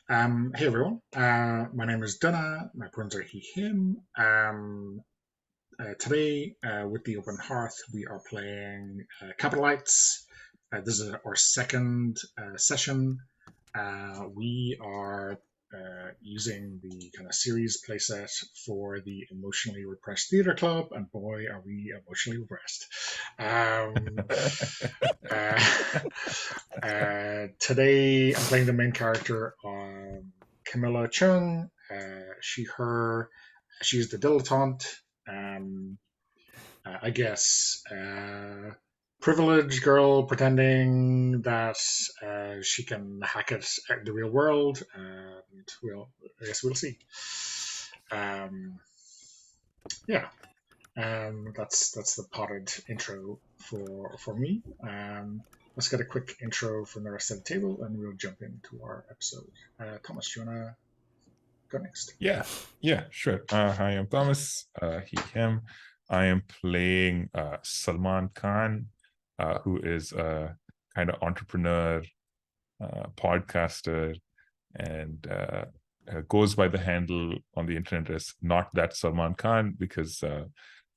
Hey everyone, my name is Donna. My pronouns are he, him. Today, with the open hearth, we are playing Capitalites. This is our second session. We are using the kind of series playset for the Emotionally Repressed Theatre Club, and boy, are we emotionally repressed. Um, uh, Today, I'm playing the main character, Camilla Chung. She, her. She's the dilettante. Um, I guess, privileged girl pretending that she can hack it out in the real world, and I guess we'll see. Um, yeah, that's the potted intro for me. Let's get a quick intro from the rest of the table, and we'll jump into our episode. Thomas, do you wanna go next? Yeah, yeah, sure. Hi, I'm Thomas. He, him. I am playing Salman Khan, who is a kind of entrepreneur, podcaster, and goes by the handle on the internet as not that Salman Khan because uh,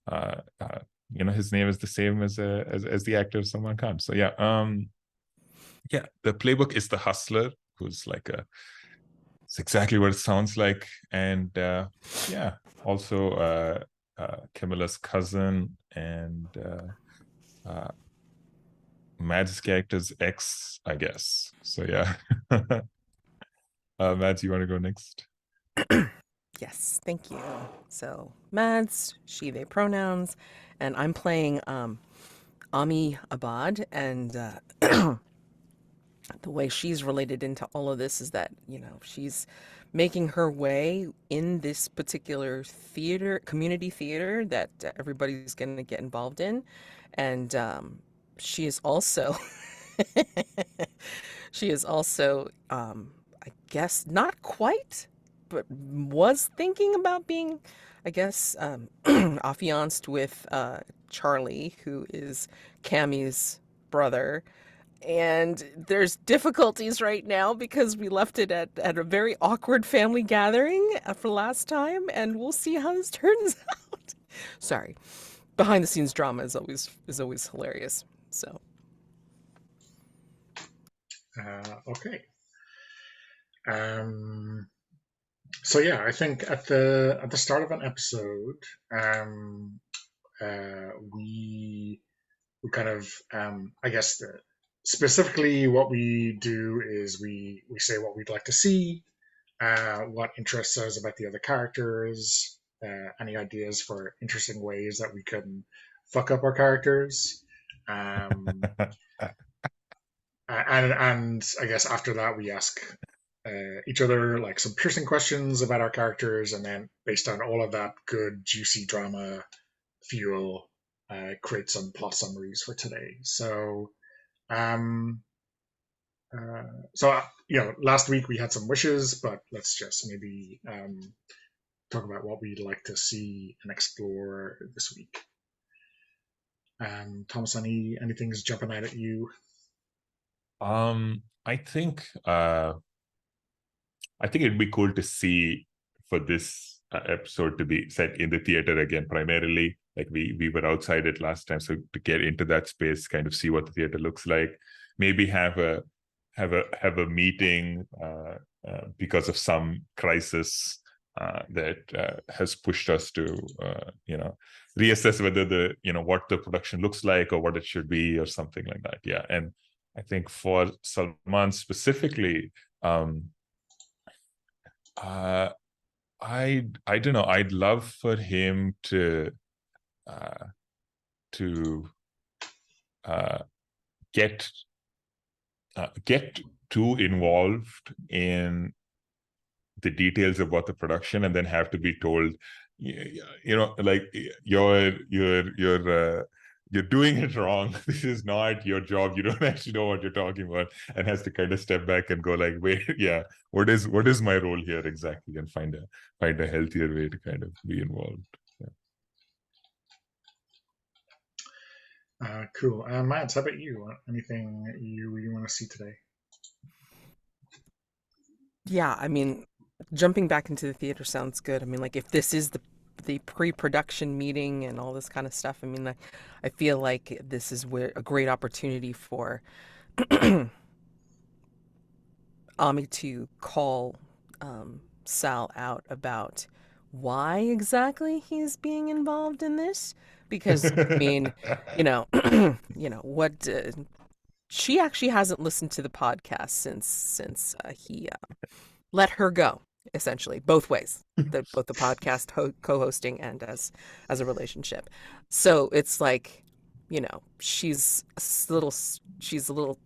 uh, his name is the same as the actor Salman Khan. So yeah, the playbook is the hustler, who's like a it's exactly what it sounds like. And yeah, also Camilla's cousin and Mad's character's ex, I guess. So yeah. Mads, you want to go next? Yes, thank you. So, Mads, she, they pronouns, and I'm playing Ami Abad, and the way she's related into all of this is that, she's making her way in this particular theater, community theater that everybody's going to get involved in. And she is also, she is also, I guess, not quite, but was thinking about being, I guess, affianced with Charlie, who is Cammy's brother. And there's difficulties right now because we left it at a very awkward family gathering for last time, and we'll see how this turns out. Sorry. Behind the scenes drama is always hilarious. So Okay. Um, so yeah, I think at the start of an episode, um, we kind of, I guess, specifically what we do is we say what we'd like to see, what interests us about the other characters, any ideas for interesting ways that we can fuck up our characters. Um, and I guess after that we ask each other like some piercing questions about our characters, and then based on all of that good juicy drama fuel, create some plot summaries for today. Um, uh, last week we had some wishes, but let's just maybe talk about what we'd like to see and explore this week. Thomas, anything's jumping out at you? I think it'd be cool to see for this episode to be set in the theater again, primarily. Like we were outside it last time, so to get into that space, kind of see what the theater looks like. Maybe have a meeting because of some crisis that has pushed us to reassess whether what the production looks like or what it should be or something like that. Yeah, and I think for Salman specifically, uh, I don't know. I'd love for him uh, to uh, get get too involved in the details about the production and then have to be told, like you're doing it wrong. This is not your job. You don't actually know what you're talking about, and has to kind of step back and go like, wait, yeah, what is my role here exactly, and find a healthier way to kind of be involved. Yeah. Cool. Matt, how about you? Anything you want to see today? Yeah, I mean, jumping back into the theater sounds good. I mean, like if this is the pre-production meeting and all this kind of stuff, I mean, I feel like this is where a great opportunity for Ami to call Sal out about why exactly he's being involved in this. Because I mean, you know, what she actually hasn't listened to the podcast since he let her go, essentially, both ways, both the podcast co-hosting and as a relationship. So it's like, she's a little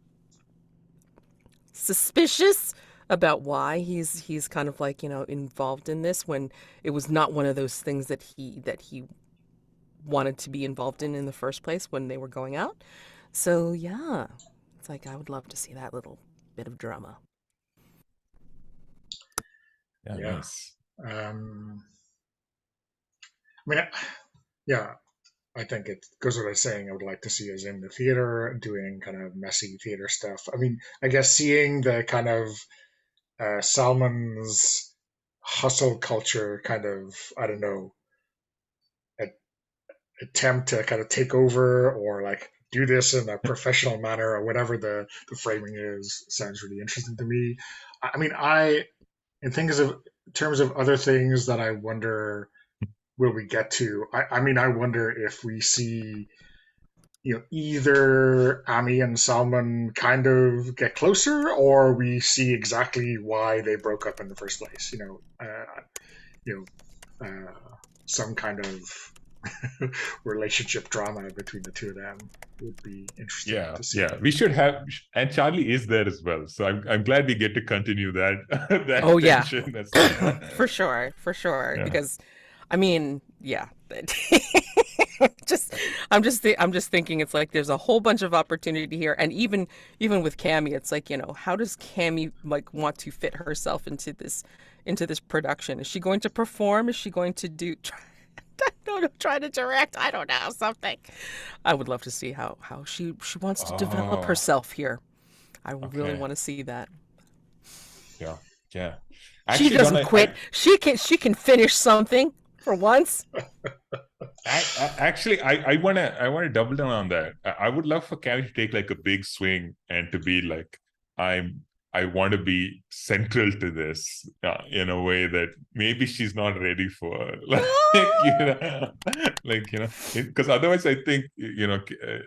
suspicious about why he's kind of like, involved in this when it was not one of those things that he wanted to be involved in the first place when they were going out. So yeah, it's like I would love to see that little bit of drama. Yeah, Yeah. nice. I mean, yeah, I think it goes without saying I would like to see us in the theater doing kind of messy theater stuff. I mean, I guess seeing the kind of Salman's hustle culture kind of, I don't know, attempt to kind of take over or like do this in a professional manner or whatever the framing is sounds really interesting to me. I mean, in terms of other things that I wonder will we get to. I mean, I wonder if we see either Ami and Salman kind of get closer, or we see exactly why they broke up in the first place. You know, some kind of relationship drama between the two of them would be interesting Yeah, to see. yeah. We should have, and Charlie is there as well. So I'm glad we get to continue that that Oh yeah, tension as well. for sure, Yeah. because I mean, yeah. just I'm just thinking it's like there's a whole bunch of opportunity here, and even with Cammy, it's like, how does Cammy like want to fit herself into this production? Is she going to perform? Is she going to I don't know, try to direct? I don't know, something. I would love to see how she wants to develop Oh, herself here. I really okay. want to see that. Yeah, yeah. She Actually, doesn't Donna, quit. She can finish something for once. I wanna double down on that. I would love for Cammy to take like a big swing and to be like, I want to be central to this in a way that maybe she's not ready for, because otherwise I think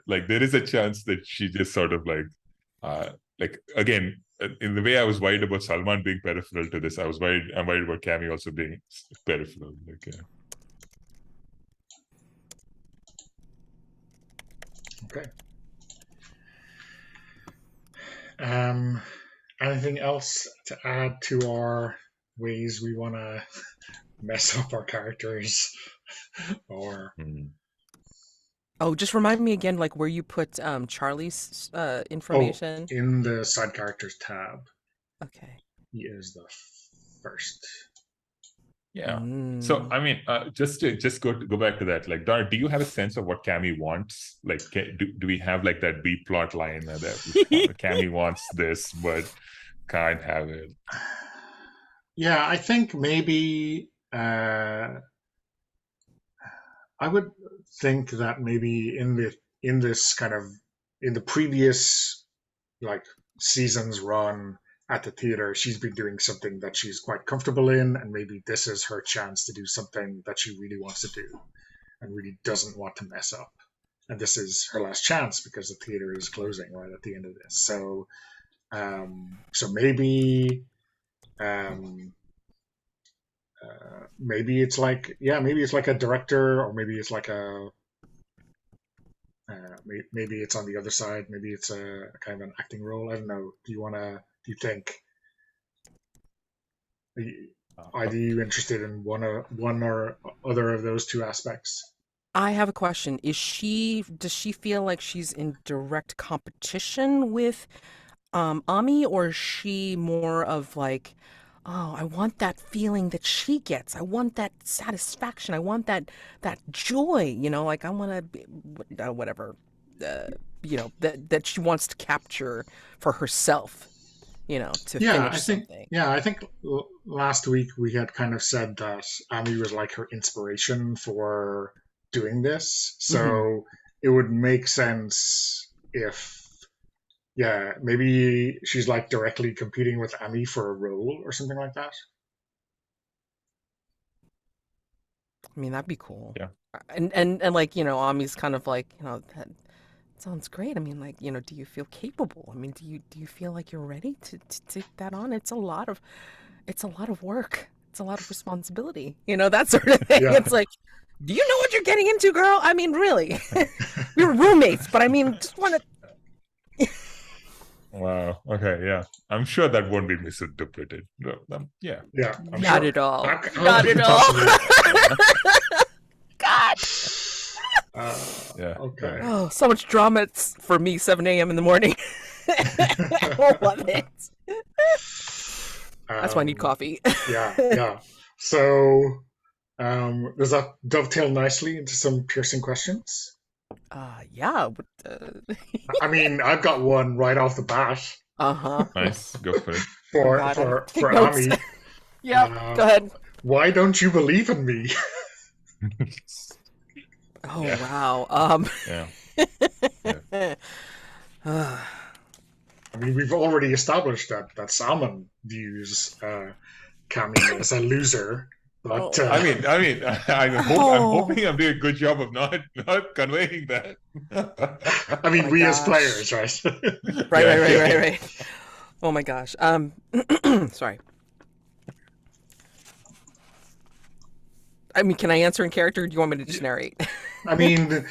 like there is a chance that she just sort of like again in the way I was worried about Salman being peripheral to this, I'm worried about Cammy also being peripheral. Okay. Anything else to add to our ways we want to mess up our characters or Oh, just remind me again, like where you put Charlie's information. in the side characters tab, Okay. he is the first. Yeah. So Mm. I mean, just go back to that. Like, Dara, do you have a sense of what Cammy wants? Like, do we have like that B plot line that Cammy wants this but can't have it? Yeah, I think maybe I would think that maybe in this kind of in the previous like seasons run at the theater, she's been doing something that she's quite comfortable in, and maybe this is her chance to do something that she really wants to do and really doesn't want to mess up. And this is her last chance because the theater is closing right at the end of this. So maybe um, maybe it's like maybe it's like a director, or maybe it's like a maybe it's on the other side. Maybe it's a kind of an acting role. I don't know. Do you think? Are you interested in one or other of those two aspects? I have a question. Does she feel like she's in direct competition with Ami, or is she more of like, oh, I want that feeling that she gets. I want that satisfaction. I want that joy, like I want to be whatever, uh, that she wants to capture for herself. to Yeah, finish I think something. last week we had kind of said that Amy was like her inspiration for doing this, Hmm. so it would make sense if, yeah, maybe she's like directly competing with Amy for a role or something like that. I mean, that'd be cool. Yeah. And like, Ami's kind of like, that sounds great. I mean, like, do you feel capable? I mean, do you feel like you're ready to take that on? It's a lot of work. It's a lot of responsibility. That sort of thing. Yeah, It's like, do you know what you're getting into, girl? I mean, really. We were roommates, but I mean, just want to. Wow. Okay. Yeah. I'm sure that won't be misinterpreted. Yeah. yeah, I'm Not sure. at all. How Not could you at all. possibly? God. Yeah. Okay. Oh, so much drama. It's for me, 7 a.m. in the morning. I love it. That's why I need coffee. Yeah. So, does that dovetail nicely into some piercing questions? Yeah. But, I mean, I've got one right off the bat uh-huh. Nice. Go for it. Oh for God, I for take for notes. Ami. Yeah, go ahead. Why don't you believe in me? Oh Yeah. wow. Yeah. I mean, we've already established that Salmon views Cammy as a loser, but Oh. I'm hoping I'm doing a good job of not conveying that. I mean, my we as gosh. players, right? Right. Oh my gosh. Sorry. I mean, can I answer in character? Or do you want me to just narrate? I mean,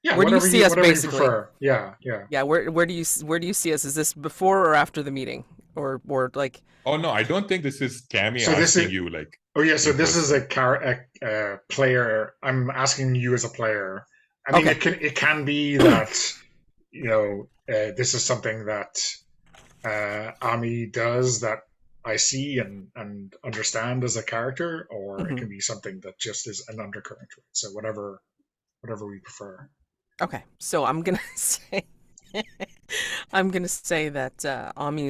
yeah, Where do you see us, whatever you basically? prefer. Yeah. Yeah. Where do you see us? Is this before or after the meeting, or like? Oh no, I don't think this is Cammy So this asking is. you like. Oh yeah, so in this is person. a player. I'm asking you as a player. I mean, Okay. it can be that this is something that Ami does that I see and understand as a character, or it Mhm. can be something that just is an undercurrent. So whatever we prefer. Okay. So I'm gonna say. I'm gonna say that Ami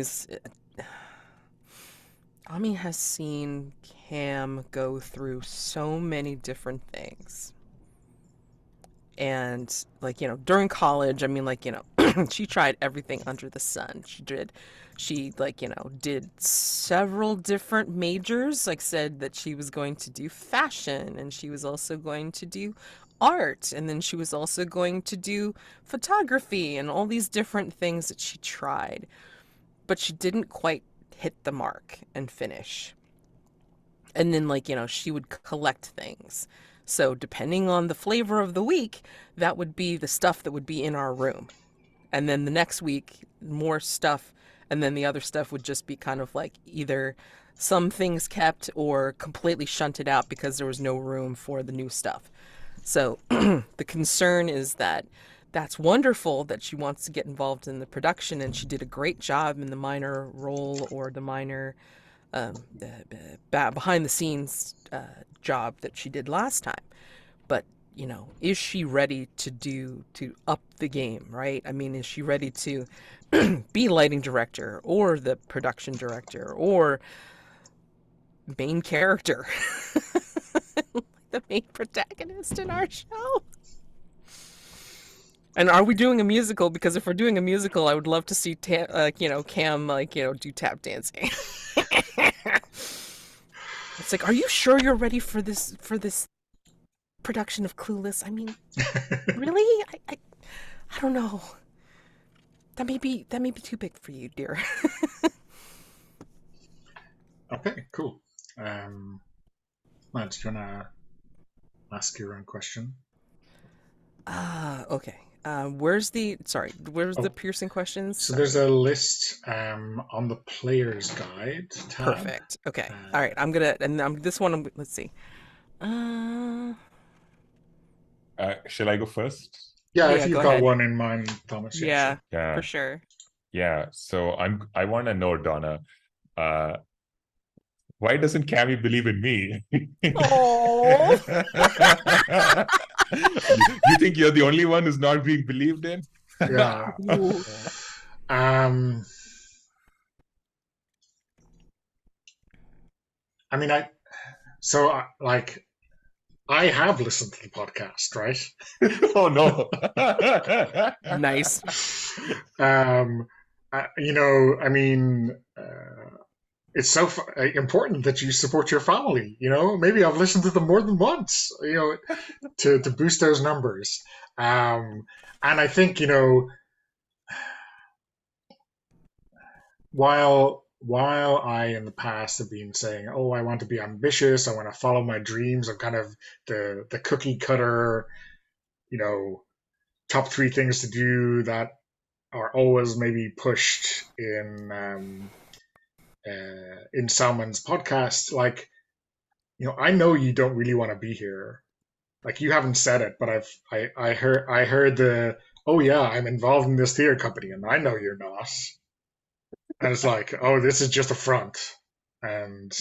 has seen Cam go through so many different things. And like, during college, I mean, like, she tried everything under the sun. She like, did several different majors, like said that she was going to do fashion and she was also going to do art and then she was also going to do photography and all these different things that she tried, but she didn't quite hit the mark and finish. And then, like, she would collect things. So depending on the flavor of the week, that would be the stuff that would be in our room. And then the next week, more stuff, and then the other stuff would just be kind of like either some things kept or completely shunted out because there was no room for the new stuff. So the concern is that that's wonderful that she wants to get involved in the production and she did a great job in the minor role or the minor behind the scenes job that she did last time. But, is she ready to up the game, right? I mean, is she ready to be lighting director or the production director or main character? The main protagonist in our show? And are we doing a musical? Because if we're doing a musical, I would love to see Cam do tap dancing. It's like, are you sure you're ready for this production of Clueless? I mean, really? I don't know. That may be too big for you, dear. Okay, cool. Matt, do you wanna ask your own question? Okay. Where's the Oh, piercing questions? so Sorry. there's a list on the player's guide tab. Perfect. Okay. All right. I'm gonna this one. Let's see. Shall I go first? Yeah, if Yeah. you've Go got ahead. one in mind, Thomas. Yeah, Yeah, sure. for Yeah. sure. Yeah. So I want to know, Donna, why doesn't Cammy believe in me? Oh. You think you're the only one who's not being believed in? Yeah. Ooh. Um, I mean, like I have listened to the podcast, right? Oh no. Nice. You know, I mean, it's so important that you support your family. You know, maybe I've listened to them more than once. You know, to boost those numbers. And I think, you know, while I in the past have been saying, oh, I want to be ambitious, I want to follow my dreams, I'm kind of the cookie cutter, you know, top three things to do that are always maybe pushed in Salman's podcast. Like, you know, I know you don't really want to be here. Like, you haven't said it, but I heard the, oh yeah, I'm involved in this theater company, and I know you're not. And it's like, oh, this is just a front. And,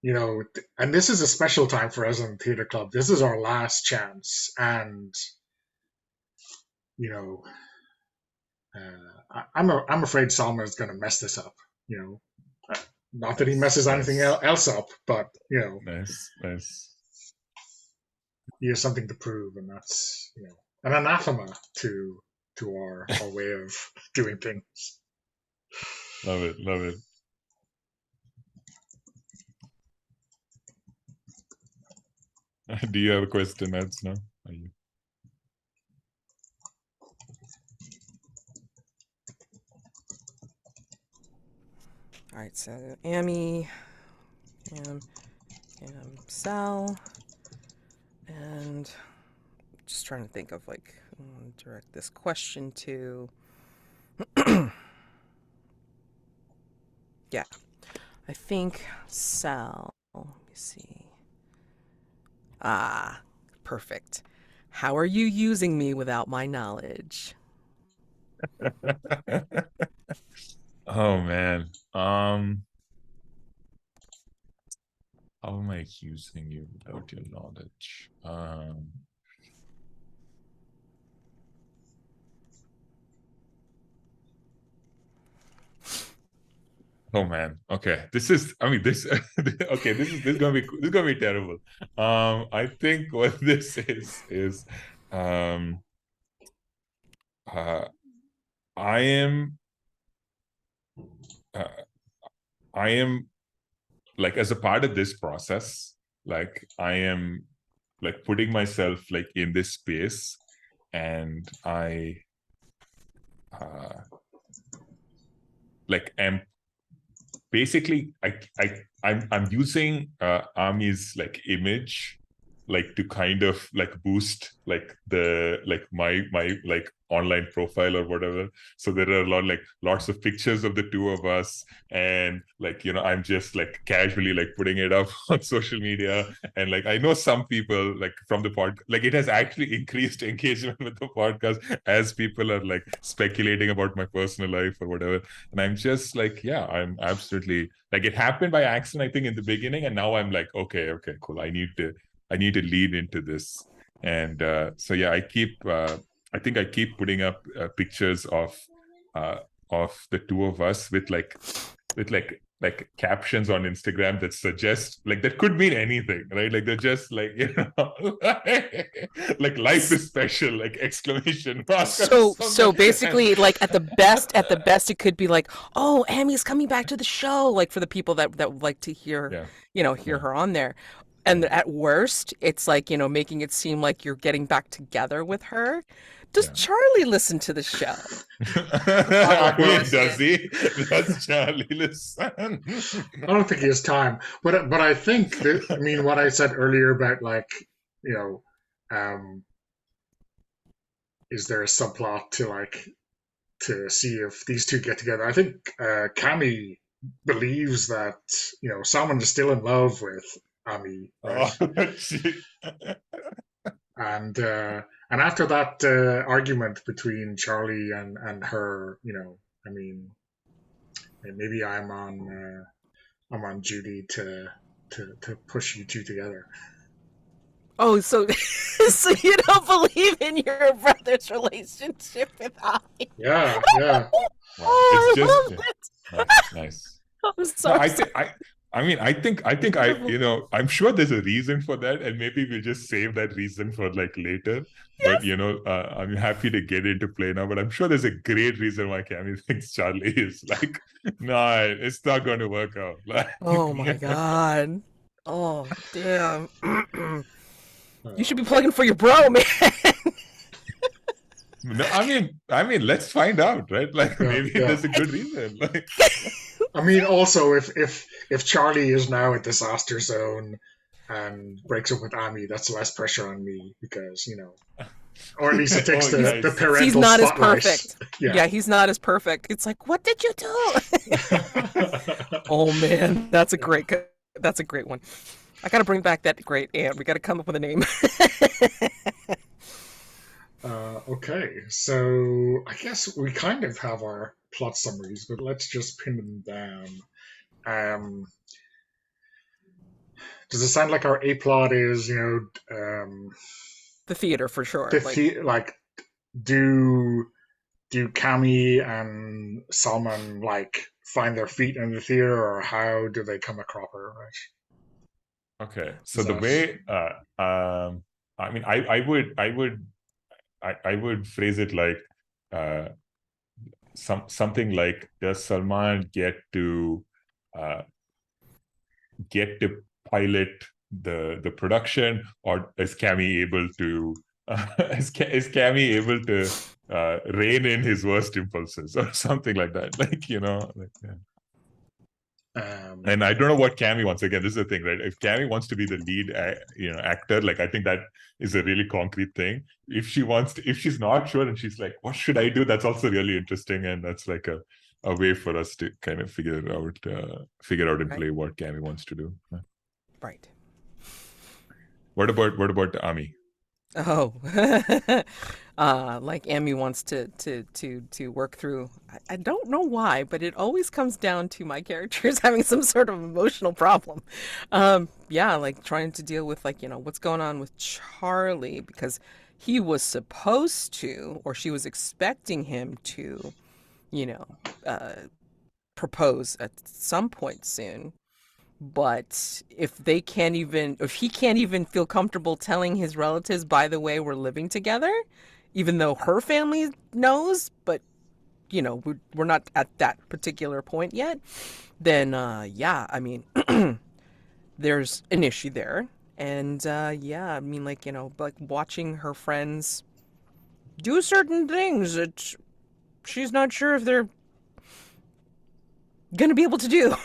you know, and this is a special time for us in the theater club. This is our last chance. And, you know, I'm afraid Salma is going to mess this up, you know. Not that he messes anything else up, but, you know. Nice. He has something to prove, and that's, you know, an anathema to our way of doing things. Love it. Do you have a question, Mads, now? Are you... All right, so Amy, Sal, and just trying to think of like direct this question to. Yeah, I think Sal. Let me see. Ah, perfect. How are you using me without my knowledge? Oh man. How am I using you without your knowledge? Oh man. Okay. This is okay, this is gonna be terrible. I think what this is I am like, as a part of this process, like I am like putting myself like in this space, and I like am basically I'm using Ami's like image like to kind of like boost like the like my like online profile or whatever. So there are lots of pictures of the two of us, and like, you know, I'm just like casually like putting it up on social media. And like I know some people like from the pod, like it has actually increased engagement with the podcast as people are like speculating about my personal life or whatever. And I'm just like, yeah, I'm absolutely like, it happened by accident, I think, in the beginning, and now I'm like, okay, cool, I need to lean into this. And so yeah, I think I keep putting up pictures of the two of us with captions on Instagram that suggest like, that could mean anything, right? Like they're just like, you know, like life is special, like exclamation mark. So basically, like at the best, it could be like, oh, Amy's coming back to the show, like for the people that would like to hear, hear her on there. And at worst, it's like, you know, making it seem like you're getting back together with her. Does Charlie listen to the show? Does he? Does Charlie listen? I don't think he has time. But I think that, I mean, what I said earlier about like, you know, is there a subplot to like to see if these two get together? I think Cammy believes that, you know, someone is still in love with Amy, right? And after that argument between Charlie and her, you know, I mean, maybe I'm on duty to push you two together. Oh, so so you don't believe in your brother's relationship with Amy? Yeah. Oh, it's just I love it. Nice. I'm sorry. I mean, I think Wonderful. I'm sure there's a reason for that, and maybe we'll just save that reason for like later. But Yes. I'm happy to get into play now. But I'm sure there's a great reason why Cammy thinks Charlie is like, no, it's not going to work out. Like, Oh my God. Oh damn. You should be Uh, plugging for your bro, man. no, let's find out, right? Like, yeah, maybe yeah. there's a good reason. Like, I mean, also, if Charlie is now a disaster zone and breaks up with Amy, that's less pressure on me because or at least it takes oh, the nice. He's parental not as spotlight. perfect. Yeah. Yeah, he's not as perfect. It's like, what did you do? Oh man, that's a great one. I gotta bring back that great aunt. We gotta come up with a name. Okay, so I guess we kind of have our plot summaries, but let's just pin them down. Um, does it sound like our A plot is, The theater for sure. Like, like do do Cami and Salman like find their feet in the theater, or how do they come a cropper? Right? Okay, so Is the that way, I mean, I would phrase it like uh, something like, does Salman uh, get to pilot the production, or is Cammy able to is Cammy able to rein in his worst impulses or something like that? Like, yeah. And I don't know what Cammy wants. Again, this is the thing, right? If Cammy wants to be the lead, actor, like I think that is a really concrete thing. If she's not sure and she's like, "What should I do?" That's also really interesting, and that's like a way for us to kind of figure out and right, play what Cammy wants to do. right. What about Ami? Oh, like Amy wants to work through. I don't know why, but it always comes down to my characters having some sort of emotional problem. Yeah, like trying to deal with like what's going on with Charlie because he was supposed to, or she was expecting him to, you know, uh, propose at some point soon. But if he can't even feel comfortable telling his relatives, by the way, we're living together, even though her family knows, but we're not at that particular point yet, then yeah, I mean, there's an issue there. And yeah, I mean, like, like watching her friends do certain things that she's not sure if they're gonna be able to do.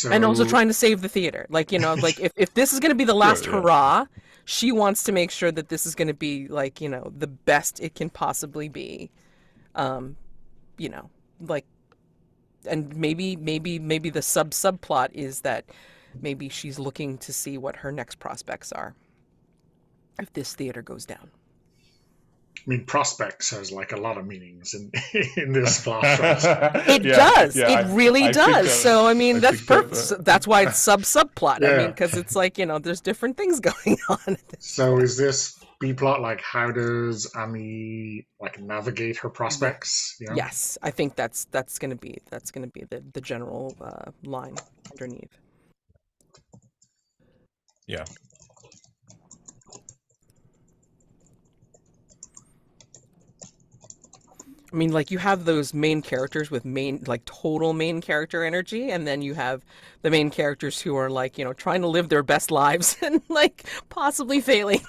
And also so? trying to save the theater. Like, like if this is going to be the last Sure, yeah. hurrah, she wants to make sure that this is going to be like, the best it can possibly be. Um, you know, like, and maybe the subplot is that maybe she's looking to see what her next prospects are if this theater goes down. I mean, prospects has like a lot of meanings in in this plot, right? It Yeah, does. It yeah. really I think does. So I I mean, that's think perfect. That's why it's subplot. I mean, Yeah. because it's like there's different things going on at this So point. is this B plot like how does Amy like navigate her Yeah. prospects? Yes, I think that's gonna be the general line underneath. yeah. I mean, like you have those main characters with like total main character energy, and then you have the main characters who are like trying to live their best lives and like possibly failing,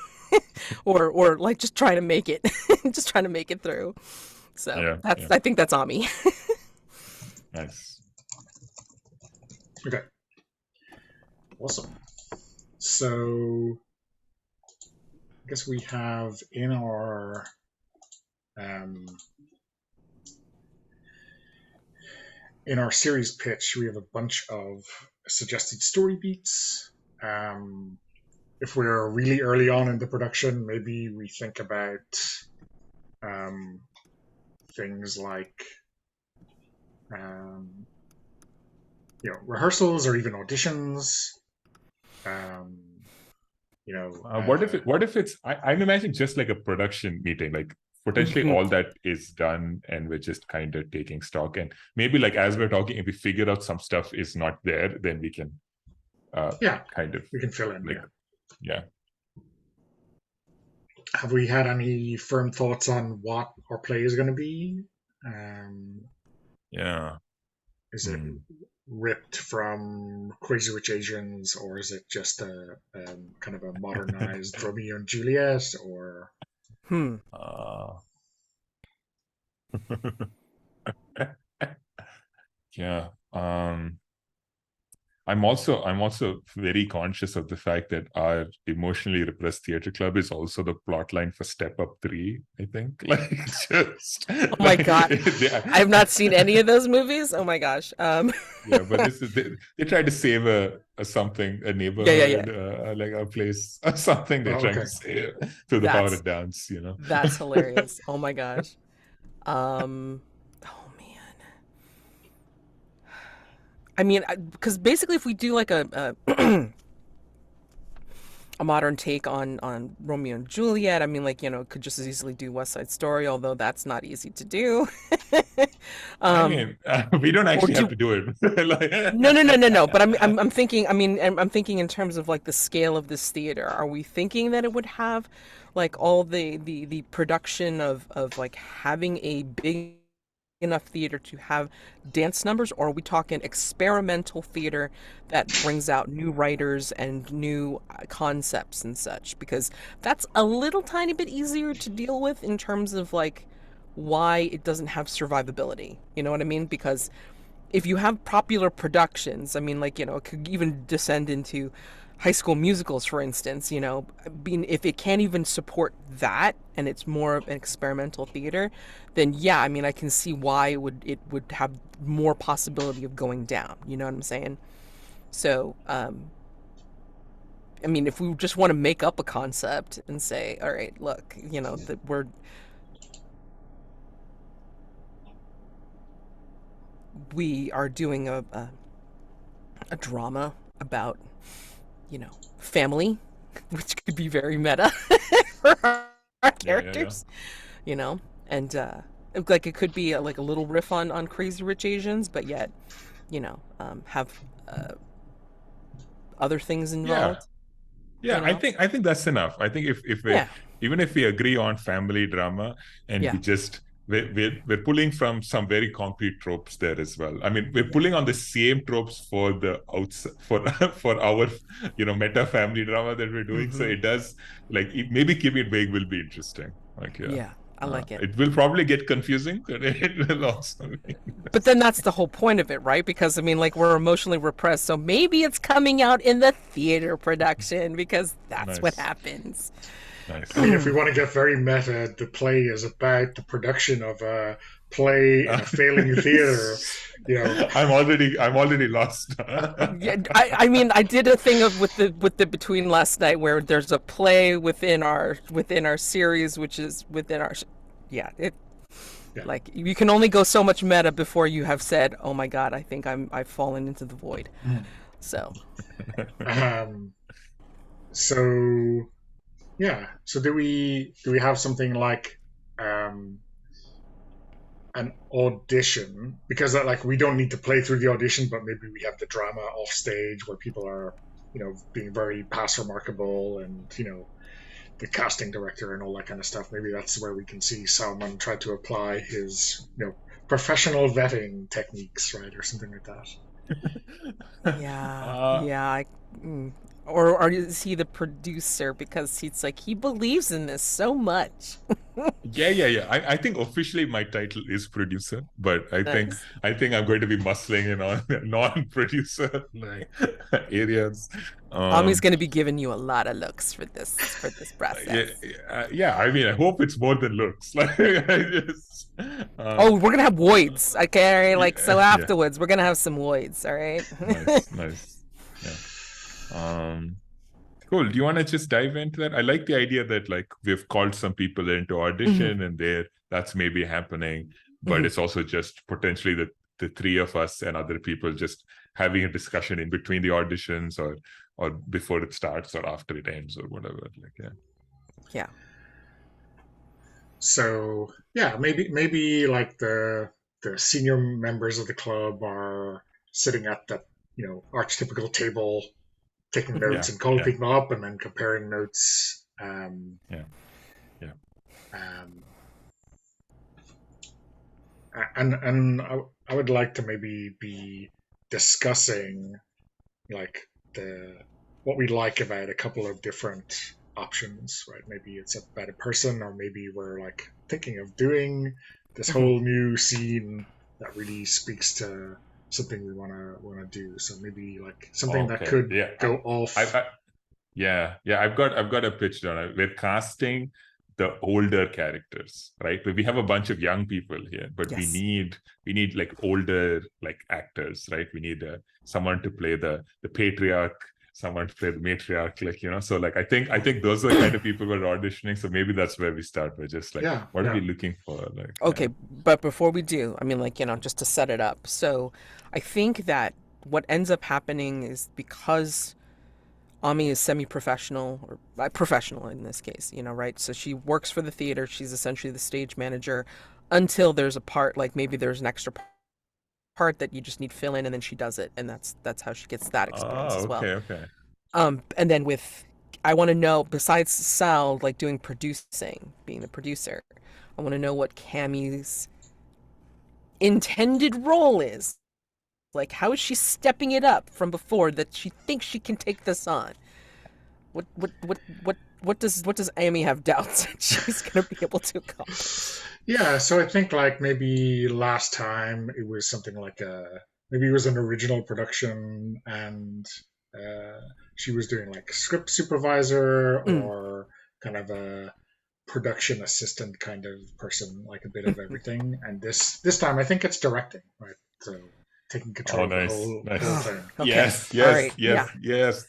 or like just trying to make it, just trying to make it through. So Yeah, yeah. I think that's Ami. Nice. Okay. Awesome. So I guess we have um, in our series pitch, we have a bunch of suggested story beats. If we're really early on in the production, maybe we think about um, things like um, rehearsals or even auditions. Um, What if it's I'm imagining just like a production meeting, like potentially all that is done, and we're just kind of taking stock. And maybe like as we're talking, if we figure out some stuff is not there, then we can kind of we can fill in. like, yeah. Have we had any firm thoughts on what our play is going to be? Yeah. Is it ripped from Crazy Rich Asians, or is it just a kind of a modernized Romeo and Juliet, or? Yeah. I'm also very conscious of the fact that our Emotionally Repressed Theatre Club is also the plot line for Step Up 3, I think. Like, just oh my God. I have not seen any of those movies. Oh my gosh. Yeah, but this is they try to save a neighborhood, like a place or something they're trying to save through the power of dance, you know. That's hilarious. Oh my gosh. Oh man. I mean, because basically, if we do like a modern take on Romeo and Juliet, I mean, like, you know, could just as easily do West Side Story, although that's not easy to do. I mean, we don't actually have to do it. Like... No. But I'm thinking. I mean, I'm thinking in terms of like the scale of this theater. Are we thinking that it would have like all the production of like having a big enough theater to have dance numbers, or are we talking experimental theater that brings out new writers and new concepts and such? Because that's a little tiny bit easier to deal with in terms of like why it doesn't have survivability. You know what I mean? Because if you have popular productions, I mean, like, you know, it could even descend into High School Musicals, for instance, you know, being, if it can't even support that and it's more of an experimental theater, then yeah, I mean, I can see why it would have more possibility of going down. You know what I'm saying? So, I mean, if we just want to make up a concept and say, all right, look, you know, that we are doing a drama about, you know, family, which could be very meta for our characters, you know, and like it could be like a little riff on Crazy Rich Asians, but yet, you know, have other things involved. Yeah, you know? I think that's enough. I think if we even if we agree on family drama and we just we're pulling from some very concrete tropes there as well. I mean, we're pulling on the same tropes for the outside for our, you know, meta family drama that we're doing. So it does, like, maybe keeping it vague will be interesting. Like, I like it. It will probably get confusing, but it will also be... But then that's the whole point of it, right? Because, I mean, like, we're emotionally repressed, so maybe it's coming out in the theater production, because that's what happens. Nice. I mean, if we want to get very meta, the play is about the production of a play in a failing theater. You know, I'm already lost. I mean, I did a thing with the Between last night, where there's a play within our series, which is within our like, you can only go so much meta before you have said, oh my God, I think I've fallen into the void. So yeah. So do we have something like an audition? Because like, we don't need to play through the audition, but maybe we have the drama off stage where people are, you know, being very past remarkable, and, you know, the casting director and all that kind of stuff. Maybe that's where we can see Salman try to apply his, you know, professional vetting techniques, right, or something like that. Or is he the producer, because he's like, he believes in this so much? Yeah. I think officially my title is producer, but I think I'm going to be muscling in on non-producer like areas. Ami's going to be giving you a lot of looks for this process. Yeah. I mean, I hope it's more than looks. Like, we're gonna have voids, okay? Like, so afterwards, we're gonna have some voids. All right. Nice. Yeah. Cool. Do you want to just dive into that? I like the idea that, like, we've called some people into audition, and that's maybe happening, but it's also just potentially the three of us and other people just having a discussion in between the auditions, or before it starts or after it ends or whatever. Like, yeah. So yeah, maybe like the senior members of the club are sitting at that archetypical table, taking Mhm. notes Yeah, and calling yeah, people up, and then comparing notes. yeah, yeah. Um, and I would like to maybe be discussing like the what we like about a couple of different options, right? Maybe it's about a person, or maybe we're like thinking of doing this Mhm. whole new scene that really speaks to something we wanna do. So maybe like something that Okay, could yeah. go I, off. I yeah, yeah. I've got a pitch down. We're casting the older characters, right? But we have a bunch of young people here, but we Yes. need like older like actors, right? We need someone to play the patriarch, someone to play the matriarch, like So like I think those are the kind of people we're auditioning. So maybe that's where we start. We're just like, Yeah, what are yeah, we looking for? Like, Okay, but before we do, I mean, like, just to set it up. So I think that what ends up happening is because Ami is semi-professional or professional in this case, right? So she works for the theater. She's essentially the stage manager until there's a part, like maybe there's an extra part that you just need fill in, and then she does it, and that's how she gets that experience as well. okay, okay. And then I want to know, besides Sal, like doing producing, being the producer, I want to know what Cammie's intended role is. Like, how is she stepping it up from before that she thinks she can take this on? What does Amy have doubts that she's gonna be able to accomplish? yeah. So I think like maybe last time it was something like maybe it was an original production, and uh, she was doing like script supervisor Mm. or kind of a production assistant kind of person, like a bit of everything. And this time, I think it's directing, right? So taking Oh, control of the nice, whole nice. thing. Okay. Yes, All yes, right. yes, Yeah. yes.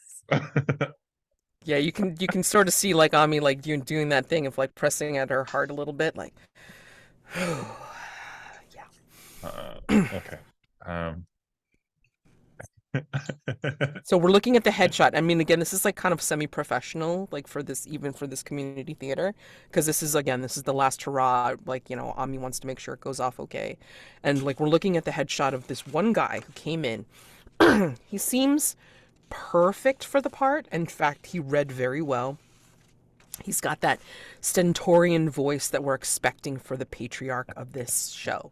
Yeah. You can sort of see like Ami like doing that thing of like pressing at her heart a little bit, like. Yeah. Okay. So we're looking at the headshot. I mean, again, this is like kind of semi-professional, like for this, even for this community theater, because this is the last hurrah. Like, Ami wants to make sure it goes off okay, and like we're looking at the headshot of this one guy who came in. He seems perfect for the part. In fact, he read very well. He's got that stentorian voice that we're expecting for the patriarch of this show.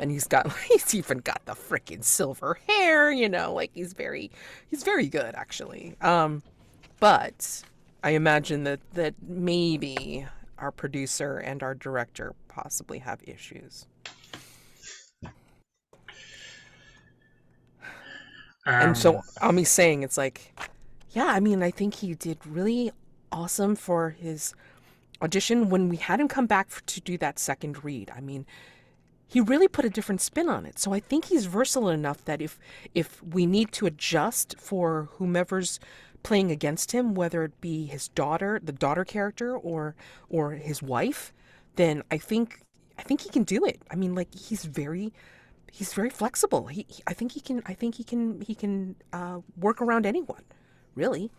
And he's even got the freaking silver hair, like he's very good actually. But I imagine that maybe our producer and our director possibly have issues. And Um, so Ami's saying it's like, yeah, I mean, I think he did really awesome for his audition when we had him come back to do that second read. I mean, he really put a different spin on it. So I think he's versatile enough that if we need to adjust for whomever's playing against him, whether it be his daughter, the daughter character, or his wife, then I think he can do it. I mean, like he's very flexible. I think he can work around anyone, really.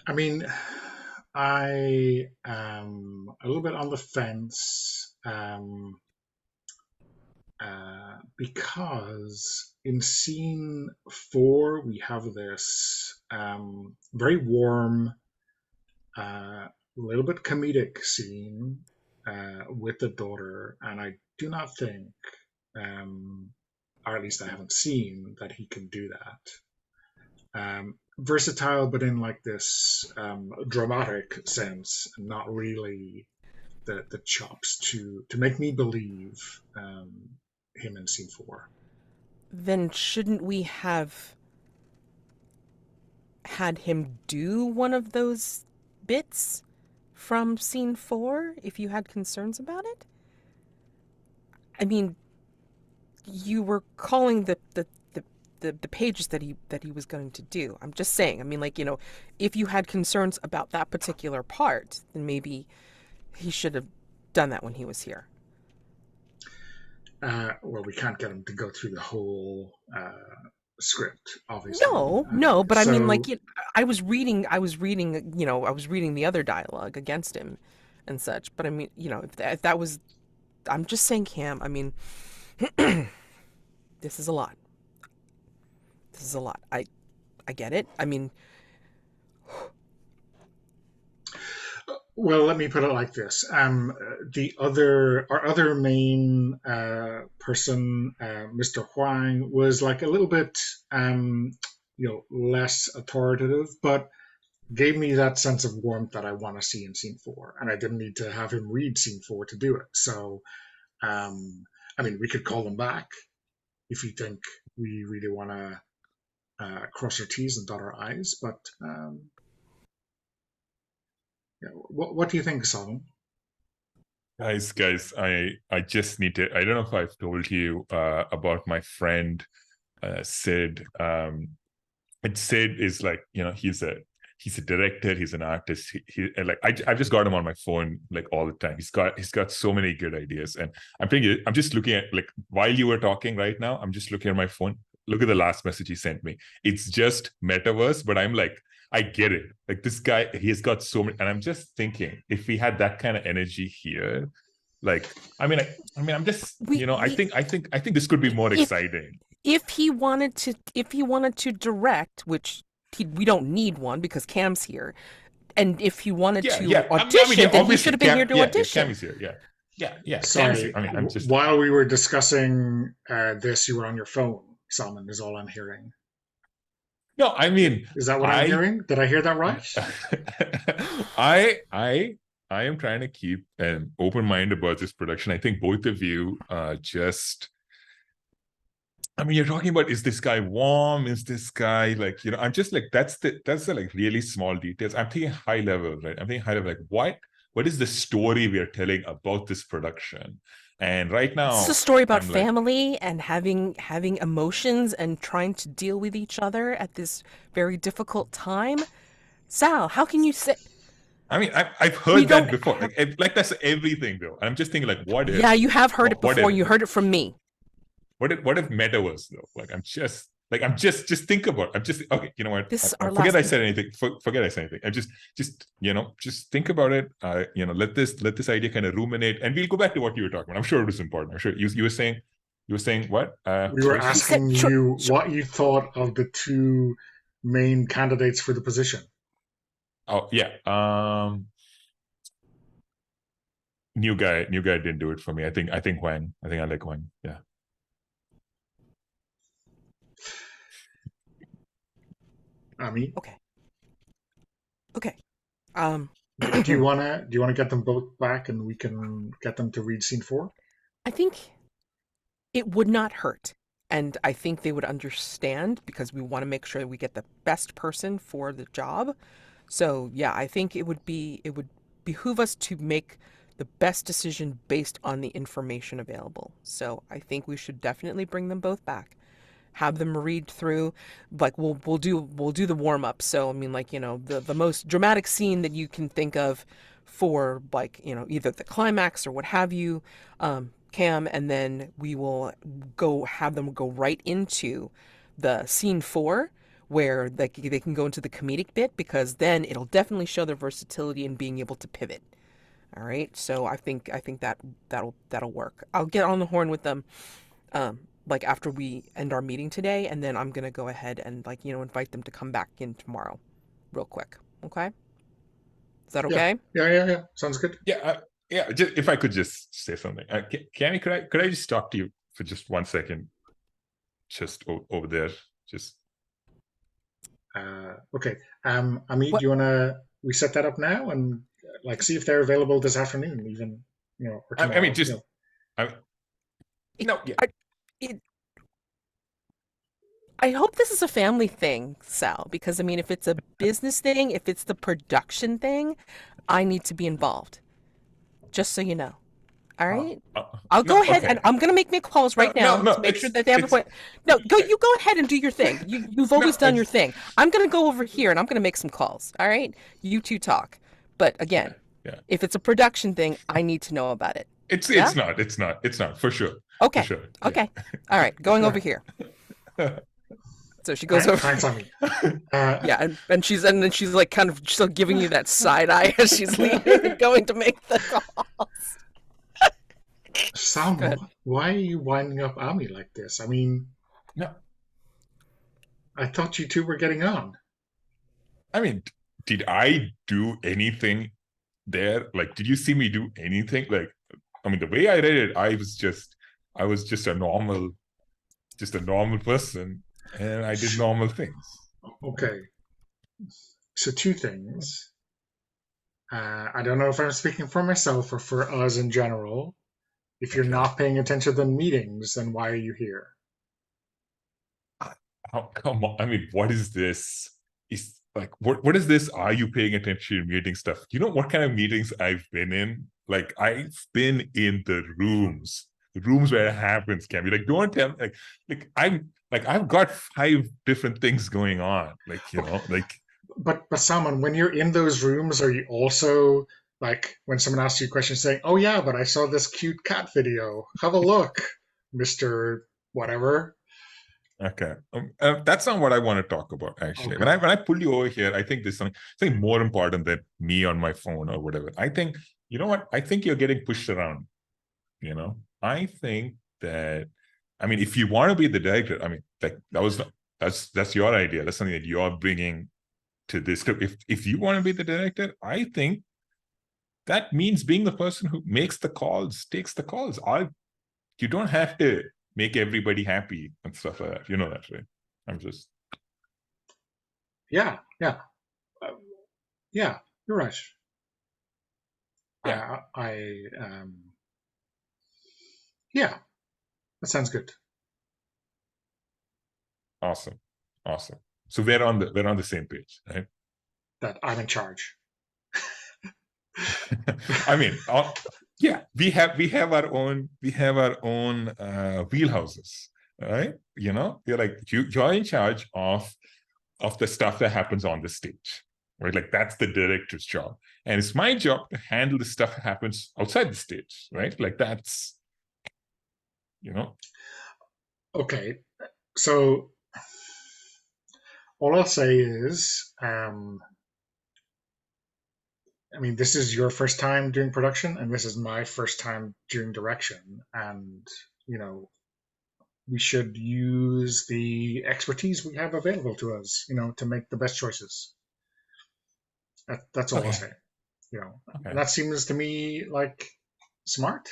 I mean, I am a little bit on the fence, because in scene 4 we have this very warm, little bit comedic scene with the daughter, and I do not think, or at least I haven't seen that he can do that. Versatile, but in like this dramatic sense, not really the chops to make me believe him in scene 4. Then shouldn't we have had him do one of those bits from scene 4 if you had concerns about it? I mean, you were calling the pages that he was going to do. I'm just saying. I mean, like, if you had concerns about that particular part, then maybe he should have done that when he was here. Well, we can't get him to go through the whole script, obviously. No, but I mean, like, So I was reading, the other dialogue against him and such. But I mean, if that was, I'm just saying, Cam. I mean, this is a lot. This is a lot. I get it. I mean, well, let me put it like this: our other main person, Mr. Huang, was like a little bit, less authoritative, but gave me that sense of warmth that I want to see in scene four, and I didn't need to have him read scene four to do it. So, I mean, we could call him back if you think we really want to cross our T's and dot our I's. But what do you think, Solomon? Guys, I just need to. I don't know if I've told you about my friend Sid. And Sid is like, he's a director, he's an artist. I've just got him on my phone like all the time. He's got so many good ideas, and I'm just looking at, like, while you were talking right now, I'm just looking at my phone. Look at the last message he sent me. It's just metaverse, but I'm like, I get it. Like, this guy, he's got so many, and I'm just thinking, if we had that kind of energy here, like, I'm just, I think this could be more exciting. If he wanted to direct, which we don't need one because Cam's here, and if he wanted to audition, then he should have been here to audition. Cam is here, yeah. Sorry, while we were discussing this, you were on your phone, Salman, is all I'm hearing. No, I mean, is that what I'm hearing? Did I hear that right? I am trying to keep an open mind about this production. I think both of you just. I mean, you're talking about, is this guy warm? Is this guy like, I'm just like, that's the like really small details. I'm thinking high level, right? I'm thinking high level, like what is the story we are telling about this production? And right now, it's a story about family and having emotions and trying to deal with each other at this very difficult time. Sal, how can you say? I mean, I've heard that before. Like that's everything, though. I'm just thinking, like, what if? Yeah, you have heard it before. You heard it from me. What if metaverse, though? Like, I'm just think about it. I'm just, okay, you know what? Forget I said anything. Forget I said anything. I'm just think about it. Let this idea kind of ruminate, and we'll go back to what you were talking about. I'm sure it was important. I'm sure you were saying what? We were asking you what you thought of the two main candidates for the position. Oh yeah. New guy didn't do it for me. I think Huang. I think I like Huang. Yeah. Ami? Okay. Do you wanna get them both back and we can get them to read scene 4? I think it would not hurt, and I think they would understand, because we want to make sure that we get the best person for the job. So yeah, I think it would behoove us to make the best decision based on the information available. So I think we should definitely bring them both back. Have them read through, like we'll do the warm up. So I mean, like, the most dramatic scene that you can think of for, like, either the climax or what have you, Cam, and then we will have them go right into the scene 4 where they can go into the comedic bit, because then it'll definitely show their versatility in being able to pivot. All right, so I think that'll work. I'll get on the horn with them. Like after we end our meeting today, and then I'm gonna go ahead and, like, invite them to come back in tomorrow, real quick. Okay? Is that okay? Yeah. Sounds good. Yeah. Just, if I could just say something, Cammy, could I just talk to you for just 1 second, just over there, just. Okay. Amit, do you wanna we set that up now and like see if they're available this afternoon, even or tomorrow? I mean, just. No. Yeah. I hope this is a family thing, Sal, because I mean, if it's a business thing, if it's the production thing, I need to be involved. Just so you know. All right? I'll go ahead and I'm going to make calls right now to make sure that they have a point. No, you go ahead and do your thing. You've always done your thing. I'm going to go over here and I'm going to make some calls. All right? You two talk. But again, if it's a production thing, I need to know about it. It's not for sure. Okay. For sure. Okay. All right. Going over here. So she goes over. Thanks, Amy. Yeah, and then she's like kind of still giving you that side eye as she's leaving and going to make the calls. Go Salma, ahead. why are you winding up Ami like this? I mean, No, I thought you two were getting on. I mean, did I do anything there? Like, did you see me do anything? Like, I mean, the way I read it, I was just a normal person, and I did normal things. Okay, so two things. I don't know if I'm speaking for myself or for us in general. If you're Okay. not paying attention to the meetings, then why are you here? Oh, come on. I mean, what is this? Is like what is this? Are you paying attention to meeting stuff? You know what kind of meetings I've been in? Like I've been in the rooms where it happens, can be like, don't tell me I've got 5 different things going on. Like, like But Salman, when you're in those rooms, are you also like when someone asks you a question saying, "Oh yeah, but I saw this cute cat video. Have a look, Mister Whatever." okay. That's not what I want to talk about, actually. Okay. When I pull you over here, I think there's something more important than me on my phone or whatever. I think, you know what? I think you're getting pushed around. I think that, I mean, if you want to be the director, I mean, like that's your idea. That's something that you're bringing to this script. If you want to be the director, I think that means being the person who makes the calls, takes the calls. You don't have to make everybody happy and stuff like that. You know that, right? I'm just Yeah, yeah, yeah. You're right. yeah, Yeah, that sounds good. awesome, awesome. So we're on the same page, right? That I'm in charge. I mean, yeah, we have our own wheelhouses, right? You're like you're in charge of the stuff that happens on the stage, right? Like that's the director's job, and it's my job to handle the stuff that happens outside the stage, right? Like that's you know Okay, so all I'll say is, I mean, this is your first time doing production, and this is my first time doing direction, and you know, we should use the expertise we have available to us, to make the best choices. That's all I'll okay, say. And okay, that seems to me like smart,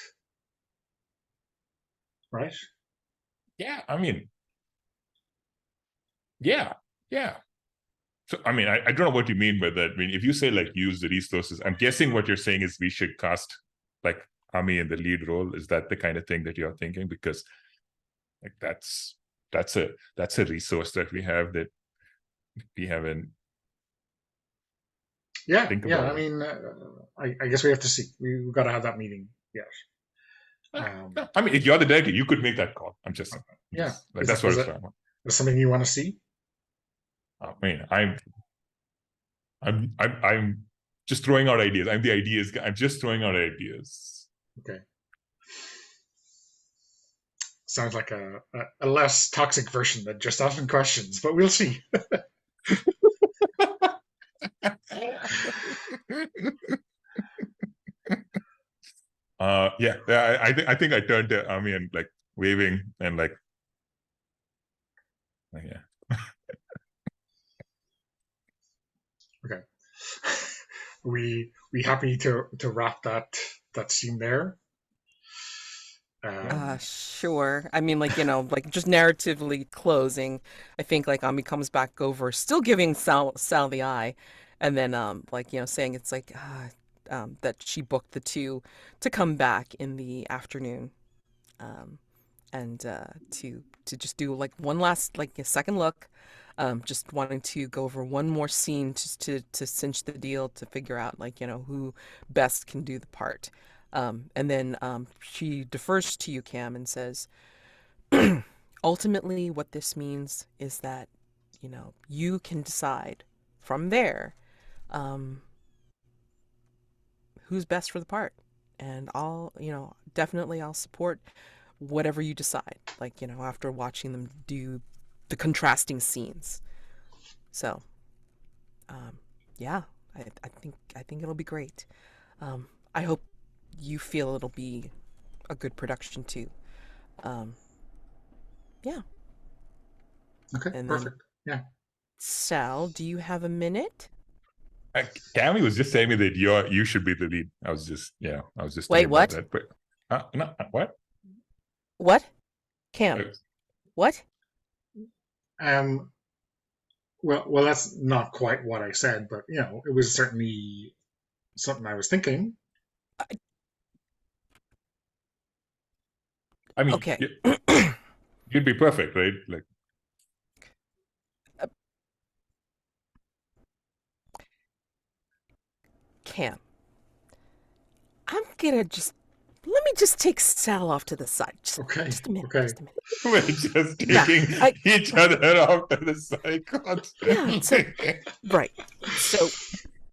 right? yeah. I mean, yeah, yeah. So, I mean, I don't know what you mean by that. I mean, if you say like use the resources, I'm guessing what you're saying is we should cast like Ami in the lead role. Is that the kind of thing that you're thinking? Because like that's a resource that we have that we haven't Yeah, think yeah. about I it. mean, I guess we have to see. We've got to have that meeting. Yes. No, I mean, if you're the director, you could make that call. Yeah. Like that's what Is it's it about. is something you want to see? I mean, I'm just throwing out ideas. I'm the ideas guy. I'm just throwing out ideas. Okay. Sounds like a less toxic version than just asking questions, but we'll see. Yeah, I think I turned to Ami and like waving and like yeah. Okay. We happy to wrap that scene there. Yeah. Sure. I mean, like, like just narratively closing, I think like Ami comes back over, still giving Sal the eye, and then like, saying it's like that she booked the two to come back in the afternoon. Um, and to just do like one last like a second look, just wanting to go over one more scene just to cinch the deal to figure out like who best can do the part. And then she defers to you, Cam, and says, ultimately, what this means is that you can decide from there um, who's best for the part, and I'll definitely I'll support whatever you decide. Like after watching them do the contrasting scenes. So, yeah, I think it'll be great. I hope you feel it'll be a good production too. Yeah. Okay, And then, perfect. Yeah. Sal, do you have a minute? Cammy was just saying me that you should be the lead. I was just Wait, talking about what? that. But no, what? What? Cam, what? Um. Well, that's not quite what I said, but it was certainly something I was thinking. I mean, Okay. you'd be perfect, right? Like, Cam, I'm gonna let me just take Sal off to the side. Okay. Just a minute. Okay. Just a minute. we're just Yeah, taking each other off to the side constantly. Yeah. So, right. So,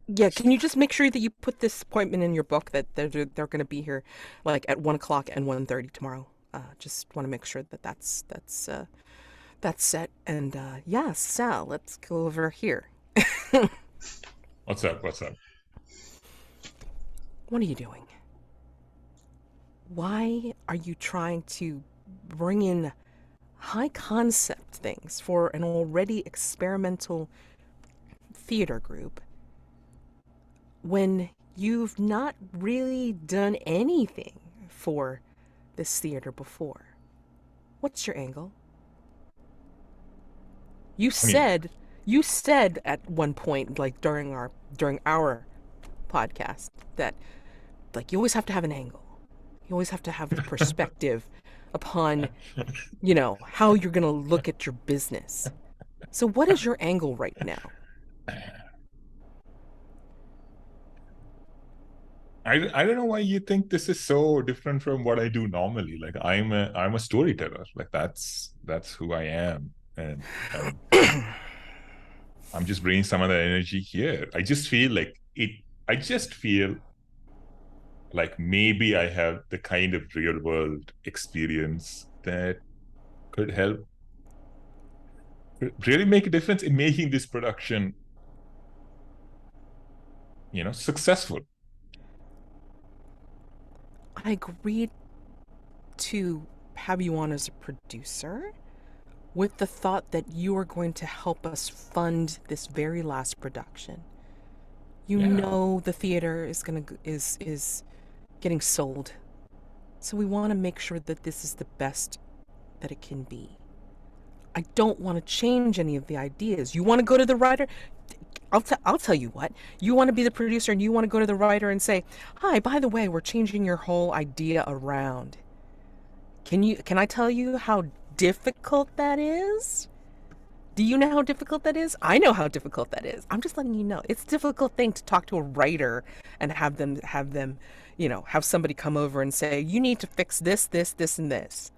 yeah. Can you just make sure that you put this appointment in your book that they're going to be here, like at 1 o'clock and 1:30 tomorrow. Just want to make sure that that's set. And yeah, Sal, let's go over here. What's up? What are you doing? Why are you trying to bring in high concept things for an already experimental theater group when you've not really done anything for this theater before? What's your angle? You said at one point, like during our podcast, that like you always have to have an angle. You always have to have the perspective upon, how you're going to look at your business. So what is your angle right now? I don't know why you think this is so different from what I do normally. Like I'm a storyteller. Like that's who I am, and I'm just bringing some of that energy here. I just feel like maybe I have the kind of real world experience that could help really make a difference in making this production, successful. I agreed to have you on as a producer with the thought that you are going to help us fund this very last production. The theater is getting sold. So we want to make sure that this is the best that it can be. I don't want to change any of the ideas. You want to go to the writer? I'll tell you what. You want to be the producer and you want to go to the writer and say, "Hi, by the way, we're changing your whole idea around." Can I tell you how difficult that is? Do you know how difficult that is? I know how difficult that is. I'm just letting you know. It's a difficult thing to talk to a writer and have them, have somebody come over and say, "You need to fix this, this, this, and this."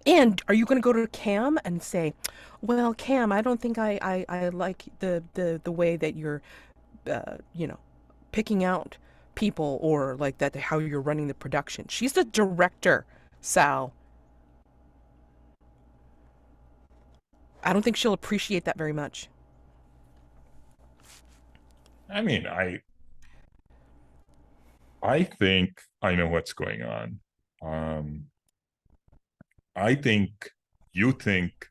And are you going to go to Cam and say, "Well, Cam, I don't think I like the way that you're, picking out people or like that, how you're running the production." She's the director, Sal. I don't think she'll appreciate that very much. I mean, I think I know what's going on. I think you think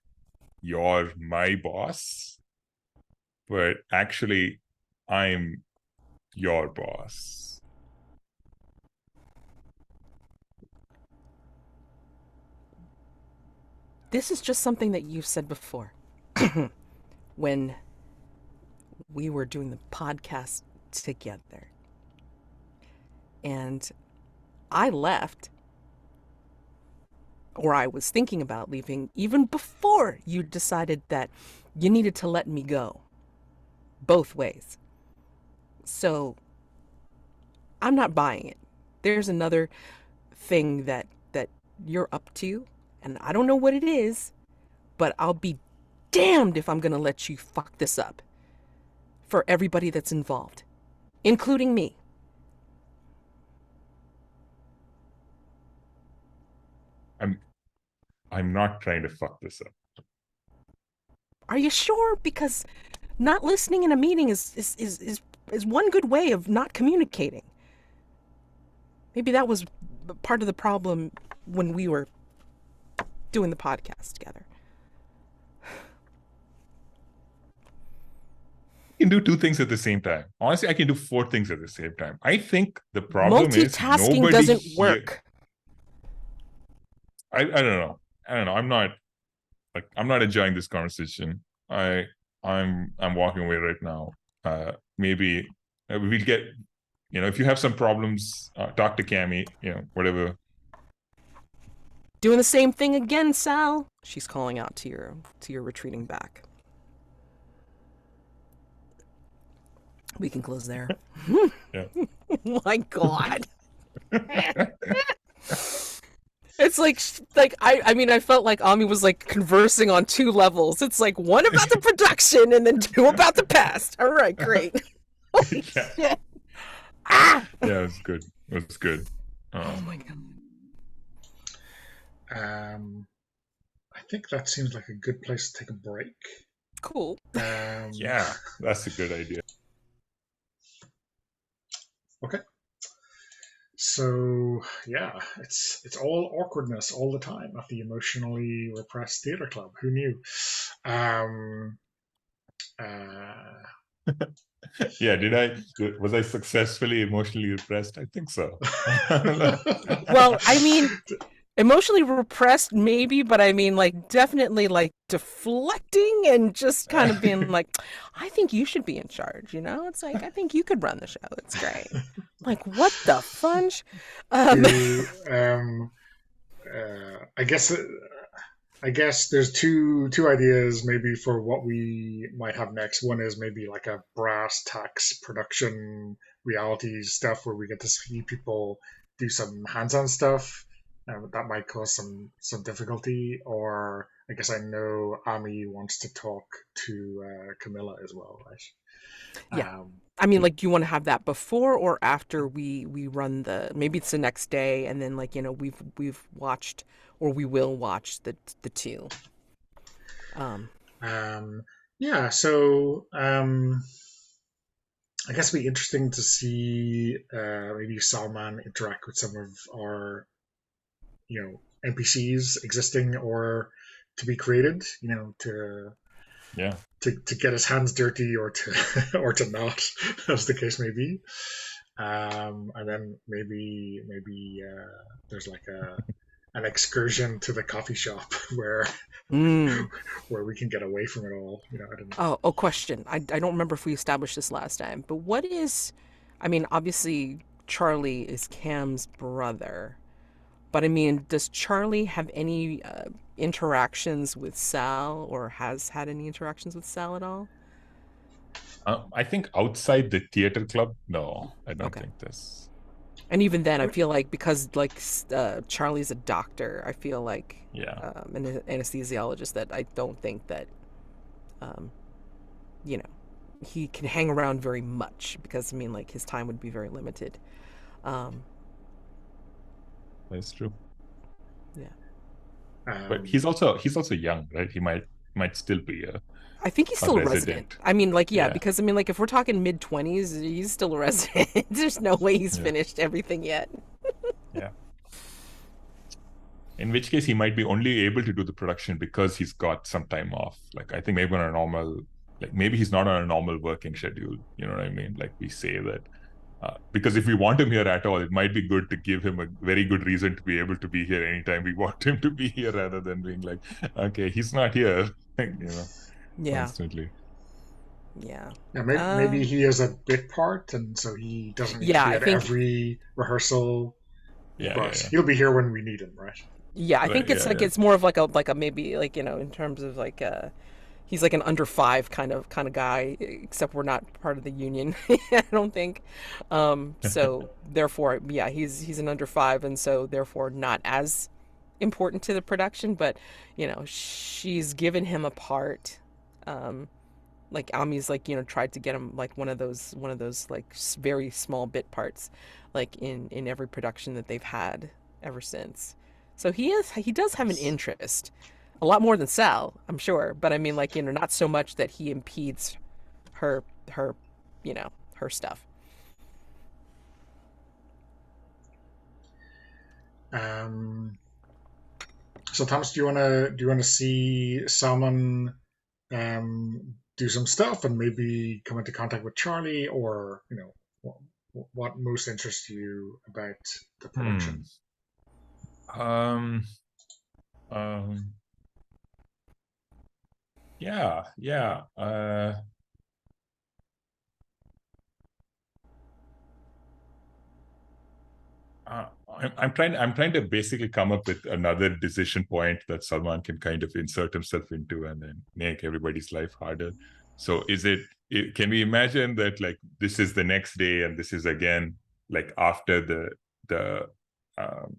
you're my boss, but actually I'm your boss. This is just something that you've said before when we were doing the podcast together. And I left, or I was thinking about leaving, even before you decided that you needed to let me go. Both ways. So I'm not buying it. There's another thing that you're up to, and I don't know what it is, but I'll be damned if I'm going to let you fuck this up for everybody that's involved, including me. I'm not trying to fuck this up. Are you sure? Because not listening in a meeting is one good way of not communicating. Maybe that was part of the problem when we were doing the podcast together. I can do two things at the same time. Honestly, I can do four things at the same time. I think the problem is Multitasking nobody doesn't here. work. I don't know. I'm not enjoying this conversation. I'm walking away right now. Maybe we'll get, if you have some problems, talk to Cammy, whatever. Doing the same thing again, Sal. She's calling out to your retreating back. We can close there. Yeah. My God. It's like I mean, I felt like Ami was like conversing on two levels. It's like one about the production and then two about the past. All right, great. Yeah. Shit. Ah. Yeah, it was good. It was good. Oh my God. I think that seems like a good place to take a break. Cool. Yeah, that's a good idea. Okay. So yeah, it's all awkwardness all the time at the Emotionally Repressed Theatre Club. Who knew? Yeah, was I successfully emotionally repressed? I think so. Well, I mean, emotionally repressed maybe, but I mean, like, definitely like deflecting and just kind of being like, I think you should be in charge, It's like, I think you could run the show. It's great. Like, what the fudge? I guess there's two ideas maybe for what we might have next. One is maybe like a brass tacks production reality stuff where we get to see people do some hands-on stuff. That might cause some difficulty. Or I guess I know Ami wants to talk to Camilla as well, right? Yeah. I mean, like, do you want to have that before or after we run maybe it's the next day and then like, we've watched or we will watch the two. Yeah, so I guess it'd be interesting to see maybe Salman interact with some of our NPCs existing or to be created, to get his hands dirty or to or to not, as the case may be. And then maybe there's like an excursion to the coffee shop where where we can get away from it all. I don't know. Oh, question. I don't remember if we established this last time, but I mean, obviously Charlie is Cam's brother, but I mean, does Charlie have any interactions with Sal or has had any interactions with Sal at all? I think outside the theater club, no, I don't think this. And even then, I feel like because like Charlie's a doctor, I feel like an anesthesiologist, that I don't think that he can hang around very much because I mean, like, his time would be very limited. That's true. Yeah. But he's also young, right? He might still be I think he's still a resident. I mean, like, because I mean, like, if we're talking mid-20s, he's still a resident. There's no way he's finished everything yet. Yeah. In which case, he might be only able to do the production because he's got some time off. Like, I think maybe on a normal, like, maybe he's not on a normal working schedule. You know what I mean? Like, we say that. Because if we want him here at all, it might be good to give him a very good reason to be able to be here anytime we want him to be here, rather than being like, okay, he's not here, constantly. Yeah. Maybe he has a bit part, and so he doesn't need to be at every rehearsal. But he'll be here when we need him, right? Yeah, I think it's it's more of like a maybe like in terms of like he's like an under 5 kind of guy, except we're not part of the union. I don't think. So therefore, he's an under 5, and so therefore not as important to the production. But she's given him a part. Like Ami's like tried to get him like one of those like very small bit parts, like in every production that they've had ever since. So he does have an interest. A lot more than Sal, I'm sure. But I mean, like, not so much that he impedes her, her, her stuff. So Thomas, do you wanna see Salmon do some stuff and maybe come into contact with Charlie, or what most interests you about the production? Um, um, yeah, yeah. I'm trying to basically come up with another decision point that Salman can kind of insert himself into and then make everybody's life harder. So can we imagine that like this is the next day and this is again like after the um,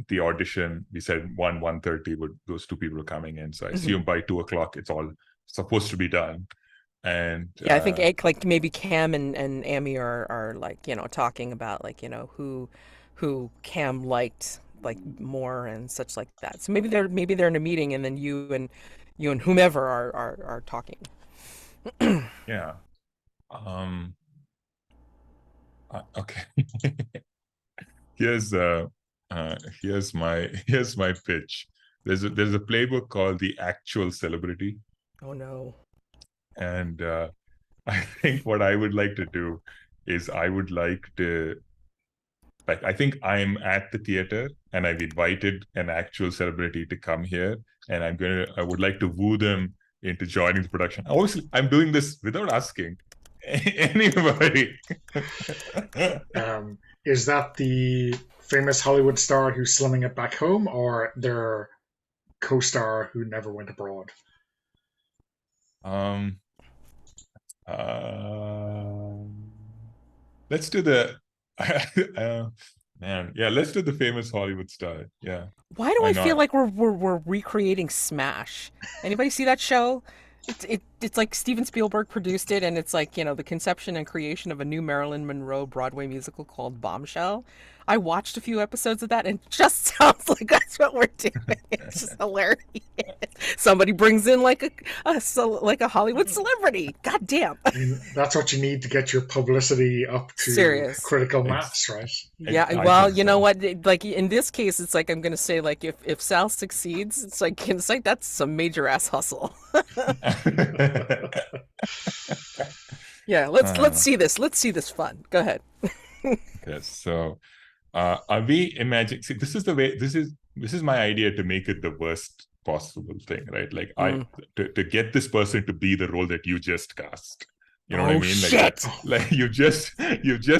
the audition? We said 1:30 would those two people are coming in. So I assume by 2 o'clock it's all supposed to be done. And Yeah, I think like maybe Cam and Amy are like, talking about like, who Cam liked like more and such like that. So maybe they're in a meeting and then you and whomever are talking. yeah. Okay. here's here's my pitch. There's a playbook called The Actual Celebrity, Oh no. and I think what I would like to do is I would like to I think I'm at the theater and I've invited an actual celebrity to come here, and I would like to woo them into joining the production. Obviously, I'm doing this without asking anybody. Is that the famous Hollywood star who's slumming it back home, or their co-star who never went abroad? um let's do the man, yeah, let's do the famous Hollywood star. Yeah, Why do why I feel not? like we're recreating Smash? Anybody see that show? It's like Steven Spielberg produced it, and it's like, the conception and creation of a new Marilyn Monroe Broadway musical called Bombshell. I watched a few episodes of that, and it just sounds like that's what we're doing. It's just hilarious. Somebody brings in like like a Hollywood celebrity. God damn. I mean, that's what you need to get your publicity up to Serious. critical Ex- mass, right? Yeah, I well, think you know so. what? Like in this case, it's like I'm gonna say like if Sal succeeds, it's like that's some major ass hustle. Yeah, let's uh, see this. Let's see this fun. Go ahead. yes. So, are we imagining? See, this is the way. This is my idea to make it the worst possible thing, right? Like Mm. to get this person to be the role that you just cast. You know what I Oh mean? shit! Like you just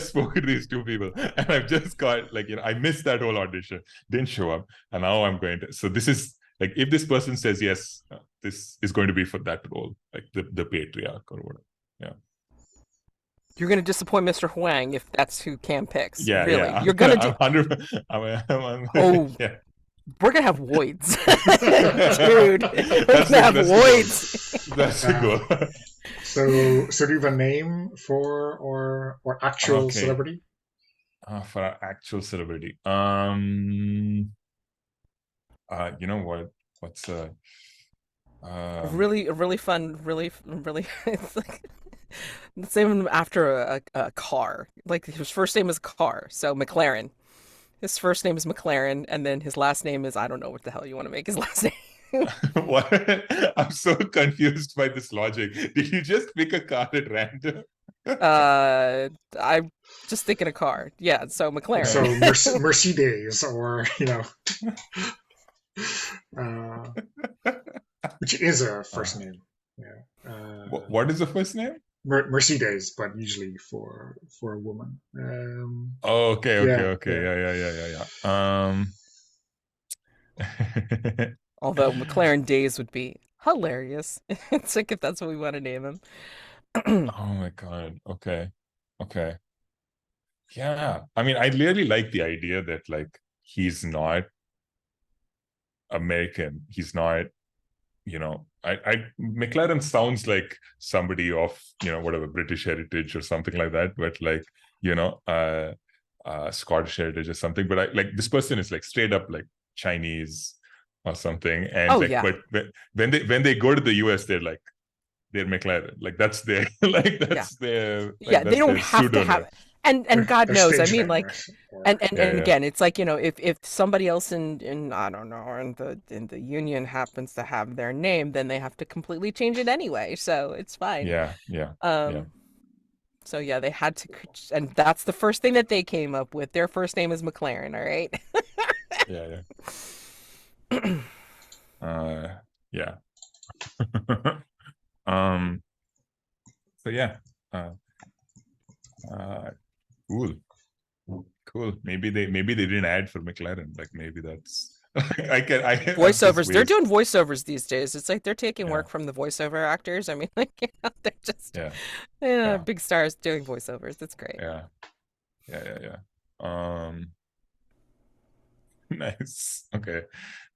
spoken to these two people, and I've just got like I missed that whole audition, didn't show up, and now I'm going to. So this is like if this person says yes, this is going to be for that role, like the patriarch or whatever. Yeah. You're gonna disappoint Mr. Huang if that's who Cam picks. Yeah, Really, yeah. you're gonna do. I'm 100. Oh, Yeah. we're gonna have voids, dude. We're That's gonna have the goal. voids. That's the goal. So do you have a name for or actual Okay. celebrity? For our actual celebrity. You know what? What's A really fun, really. It's like let's name him after a car. Like his first name is Car, so McLaren. His first name is McLaren, and then his last name is I don't know what the hell you want to make his last name. what? I'm so confused by this logic. Did you just pick a card at random? I'm just thinking a car. Yeah, so McLaren. So Mercedes, or which is a first name. Yeah. What is the first name? Mercedes, but usually for a woman. Oh, okay. Yeah. Yeah. Although McLaren Days would be hilarious. It's like if that's what we want to name him. Oh my God. Okay. Yeah. I mean, I really like the idea that like he's not American. He's not, McLaren sounds like somebody of, whatever, British heritage or something like that, but like, Scottish heritage or something. But I like this person is like straight up like Chinese, or something, and Oh like, yeah, but when they go to the US, they're like, they're McLaren, like that's their like yeah, like yeah. They that's don't their have to pseudonym. have, and God Their knows. I stage mean, name, like, right? Or Yeah, and yeah, again, it's like, if somebody else in I don't know, in the union happens to have their name, then they have to completely change it anyway. So it's fine. yeah, yeah, yeah. Um. So yeah, they had to, and that's the first thing that they came up with. Their first name is McLaren. All right. Yeah, yeah. um. So yeah. Uh. Uh. Cool. Cool. Maybe they didn't add for McLaren. Like maybe that's I'm just Voiceovers. They're waste. doing voiceovers these days. It's like they're taking Yeah. work from the voiceover actors. I mean, like, they're just, Yeah. yeah, Yeah. big stars doing voiceovers. That's great. Yeah. Yeah. Nice. Okay.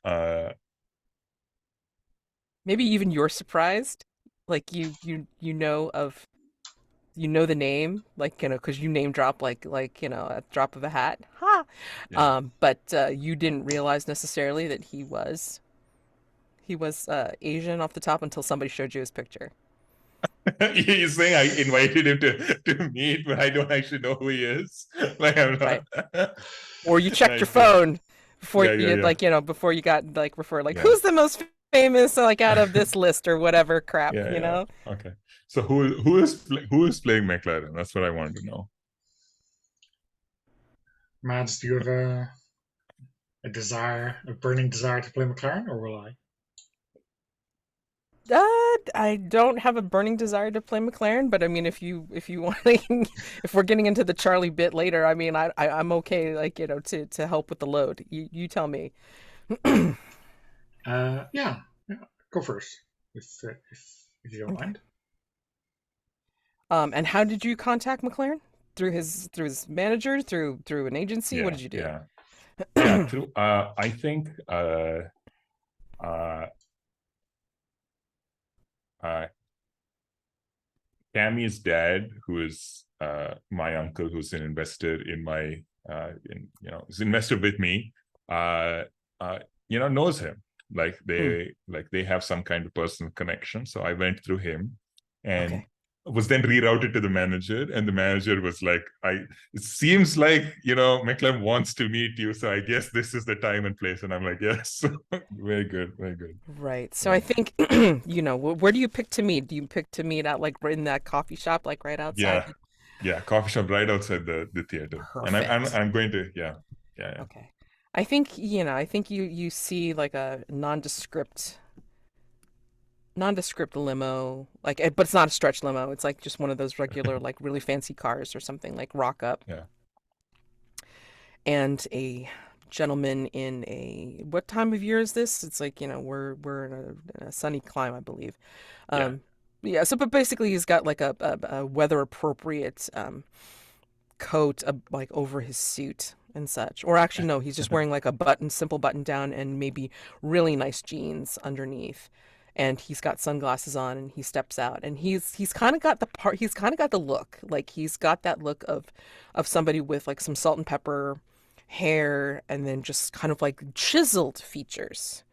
Uh. Maybe even you're surprised, like you know of, you know the name, like, because you name drop like at the drop of a hat. Ha. Yeah. But you didn't realize necessarily that he was Asian off the top until somebody showed you his picture. You're saying I invited him to meet, but I don't actually know who he is. Like I'm Right. not. Or you checked your Nice. Yeah. phone before Yeah. you, Yeah. like, before you got like referred, like, Yeah. who's the most famous, like, out of this list or whatever crap, Yeah. Yeah. Okay. So who is playing McLaren? That's what I wanted to know. Mads, do you have a burning desire to play McLaren, or will I? I don't have a burning desire to play McLaren, but I mean, if you want, if we're getting into the Charlie bit later, I mean, I'm okay, like, to help with the load. You tell me. Yeah, go first if you don't Okay. mind. And how did you contact McLaren? Through his manager, through an agency? What Yeah. did you do? Yeah. Yeah. Through. I think. Uh. Cammy's dad, who is my uncle, who's an investor in my, is an investor with me, knows him. Hmm. Like they have some kind of personal connection. So I went through him, and Okay. was then rerouted to the manager, and the manager was like, it seems like McLem wants to meet you, so I guess this is the time and place. And I'm like, yes. Very good, very good. Right. So Yeah. I think, where do you pick to meet? Do you pick to meet at, like, in that coffee shop, like right outside? Yeah, coffee shop right outside the theater. And Perfect. I'm going to, yeah. Okay. I think, I think you see like a nondescript limo, like, but it's not a stretch limo. It's like just one of those regular, like, really fancy cars or something, like, rock up, Yeah. and a gentleman in a, what time of year is this? It's like, we're in a sunny climb, I believe. Yeah. Yeah. So, but basically, he's got like a weather appropriate coat, like, over his suit and such. Or actually, no, he's just wearing like a simple button down, and maybe really nice jeans underneath. And he's got sunglasses on, and he steps out, and he's kind of got he's kind of got the look, like, he's got that look of somebody with like some salt and pepper hair, and then just kind of like chiseled features.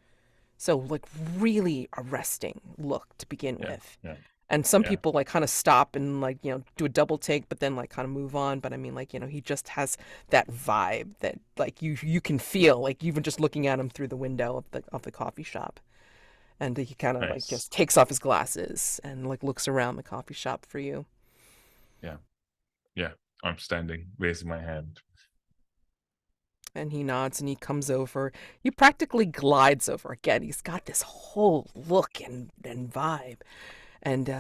So, like, really arresting look to begin Yeah. with. Yeah. And some Yeah. people, like, kind of stop and, like, do a double take, but then, like, kind of move on. But I mean, like, he just has that vibe that, like, you can feel, like, even just looking at him through the window of the coffee shop. And he kind of, like, Nice. just takes off his glasses and, like, looks around the coffee shop for you. Yeah. Yeah. I'm standing, raising my hand. And he nods and he comes over. He practically glides over. Again, he's got this whole look and vibe. And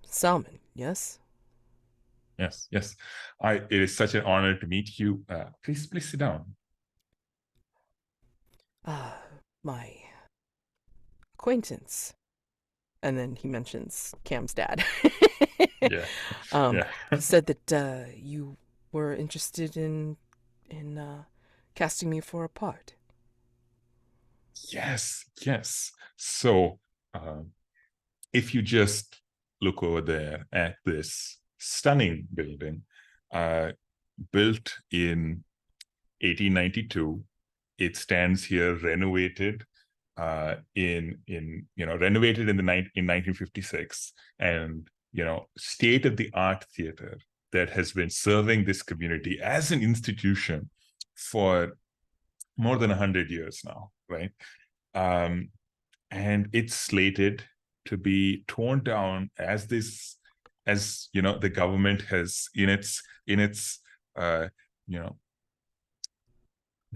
Salmon, yes? Yes. Yes. It is such an honor to meet you. Please sit down. My acquaintance. And then he mentions Cam's dad. Yeah. um, Yeah. said that you were interested in casting me for a part. Yes. So, if you just look over there at this stunning building, built in 1892 it stands here renovated renovated in 1956, and state of the art theater that has been serving this community as an institution for more than 100 years now, right? And it's slated to be torn down as the government has in its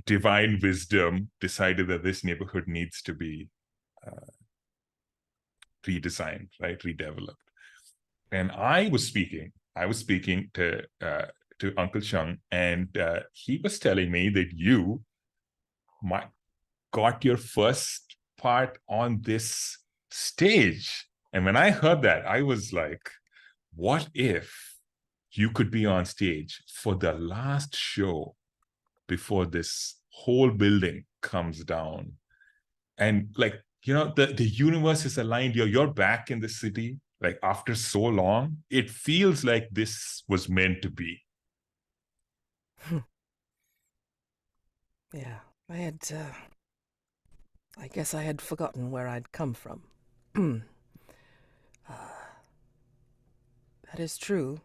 divine wisdom decided that this neighborhood needs to be redesigned, right, redeveloped. And I was speaking to Uncle Chung, and he was telling me that you got your first part on this stage. And when I heard that, I was like, what if you could be on stage for the last show before this whole building comes down? And the universe is aligned. You're back in the city, like after so long. It feels like this was meant to be. Yeah, I guess I had forgotten where I'd come from. That is true.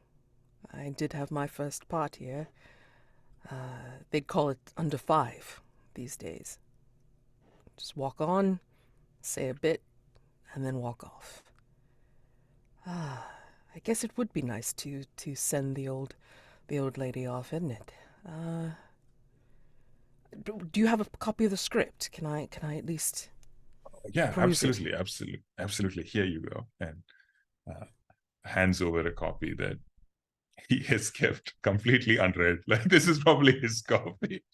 I did have my first part here. They'd call it under 5 these days. Just walk on, say a bit, and then walk off. I guess it would be nice to send the old lady off, isn't it? Do you have a copy of the script? Can I at least? Yeah, absolutely. Here you go. And hands over a copy that he has kept completely unread. Like, this is probably his copy.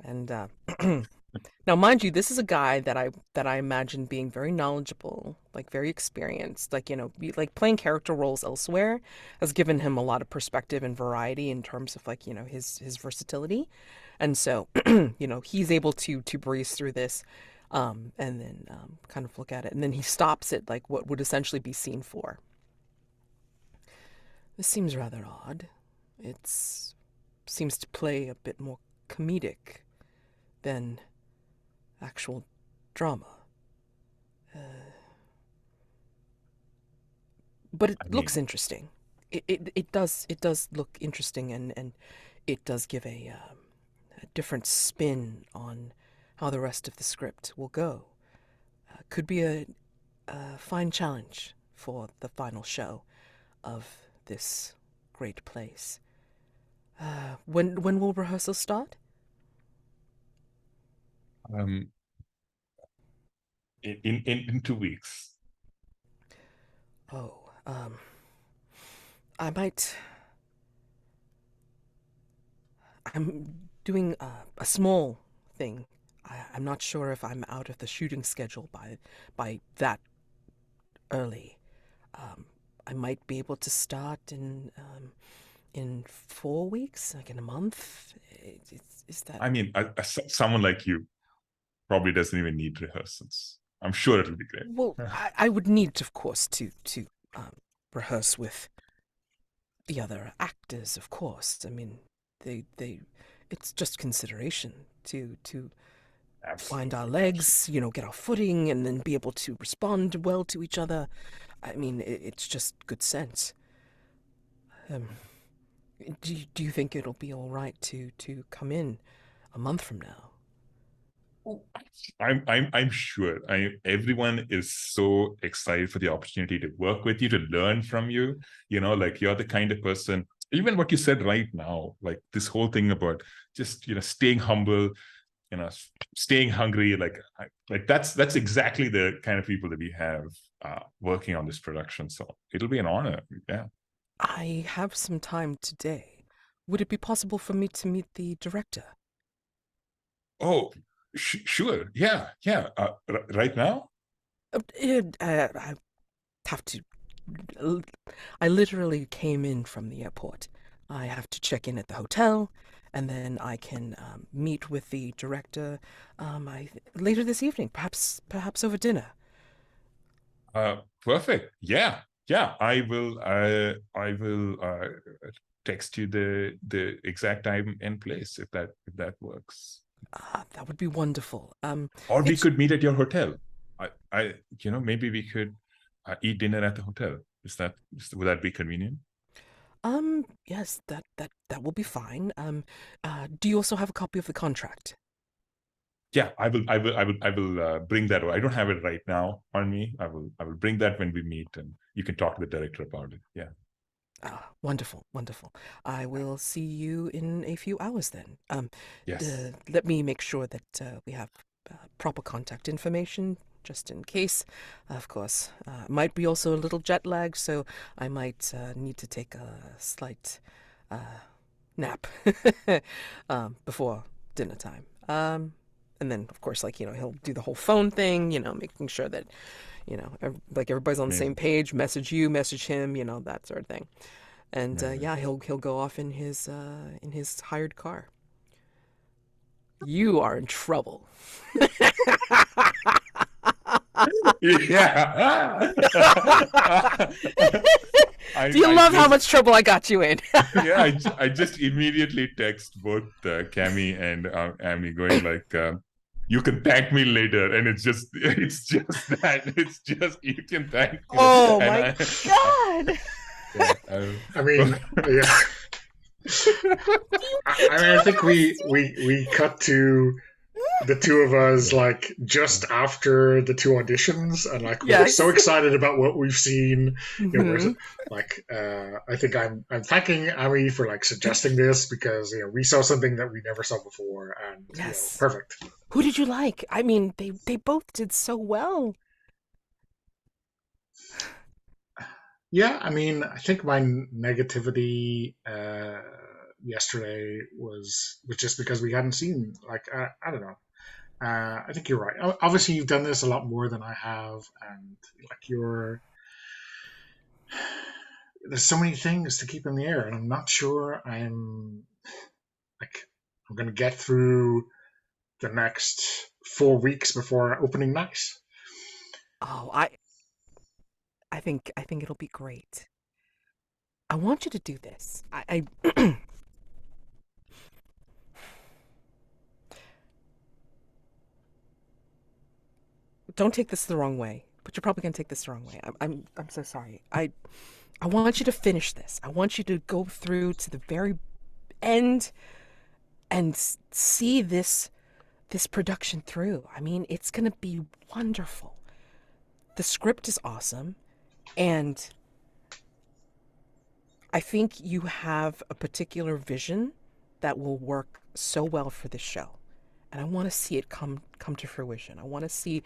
And now, mind you, this is a guy that I imagine being very knowledgeable, like very experienced, like like playing character roles elsewhere has given him a lot of perspective and variety in terms of his versatility, and so he's able to breeze through this, and then kind of look at it, and then he stops at like what would essentially be scene 4. This seems rather odd. It seems to play a bit more comedic than actual drama. But it looks interesting. It does look interesting, and it does give a different spin on how the rest of the script will go. Could be a fine challenge for the final show of this great place. When will rehearsals start? In 2 weeks. Oh, I might. I'm doing a small thing. I'm not sure if I'm out of the shooting schedule by that early. I might be able to start in 4 weeks, like in a month. Is that? I mean, someone like you probably doesn't even need rehearsals. I'm sure it'll be great. Well, I would need, of course, to rehearse with the other actors, of course. I mean, it's just consideration to find our legs, get our footing, and then be able to respond well to each other. I mean, it's just good sense. Do you think it'll be all right to come in a month from now? I'm sure. Everyone is so excited for the opportunity to work with you, to learn from you. Like, you're the kind of person. Even what you said right now, like this whole thing about just staying humble, staying hungry. Like that's exactly the kind of people that we have working on this production. So it'll be an honor. Yeah. I have some time today. Would it be possible for me to meet the director? Oh, sure. Yeah. Right now? I have to. I literally came in from the airport. I have to check in at the hotel, and then I can meet with the director later this evening, perhaps over dinner. Perfect. Yeah. I will text you the exact time and place if that works. That would be wonderful. Or we It's could meet at your hotel. Maybe we could eat dinner at the hotel. Would that be convenient? yes, that will be fine. Do you also have a copy of the contract? Yeah, I will bring that. I don't have it right now on me. I will bring that when we meet, and you can talk to the director about it. Yeah. Wonderful, wonderful. I will see you in a few hours then. Yes. Let me make sure that we have proper contact information, just in case. Of course, might be also a little jet lag, so I might need to take a slight nap before dinner time. And then, of course, he'll do the whole phone thing, making sure that, everybody's on the same Amazing. page, message you, message him, that sort of thing. And Amazing. yeah, he'll go off in his hired car. You are in trouble. Yeah. Do you love how much trouble I got you in? Yeah, I just immediately text both Cami and Amy, going like, "You can thank me later," and it's just that you can thank me. Oh And my God! I mean, yeah. I think we cut to the two of us like just after the two auditions, and like we're Yes. so excited about what we've seen. Mhm. I think I'm thanking Amy for like suggesting this, because we saw something that we never saw before, and Yes. perfect. Who did you like? I mean, they both did so well. Yeah, I mean, I think my negativity yesterday was just because we hadn't seen, like, I don't know. I think you're right. Obviously, you've done this a lot more than I have, and like there's so many things to keep in the air, and I'm not sure like I'm gonna get through the next 4 weeks before opening night. Oh, I think it'll be great. I want you to do this. I don't take this the wrong way, but you're probably gonna take this the wrong way. I'm so sorry. I want you to finish this. I want you to go through to the very end and see this production through. I mean, it's gonna be wonderful. The script is awesome, and I think you have a particular vision that will work so well for this show. And I want to see it come to fruition. I want to see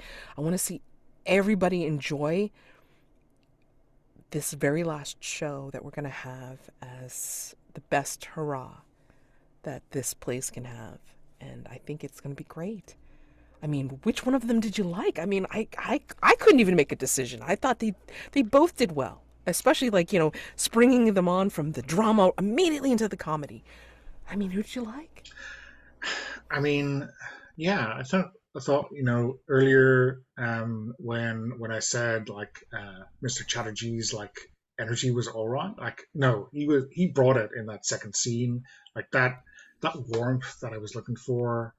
everybody enjoy this very last show that we're going to have as the best hurrah that this place can have. And I think it's going to be great. I mean, which one of them did you like? I mean, I couldn't even make a decision. I thought they both did well, especially springing them on from the drama immediately into the comedy. I mean, who did you like? I mean, yeah, I thought earlier, when I said like Mr. Chatterjee's like energy was all right. Like, no, he brought it in that second scene. Like that warmth that I was looking for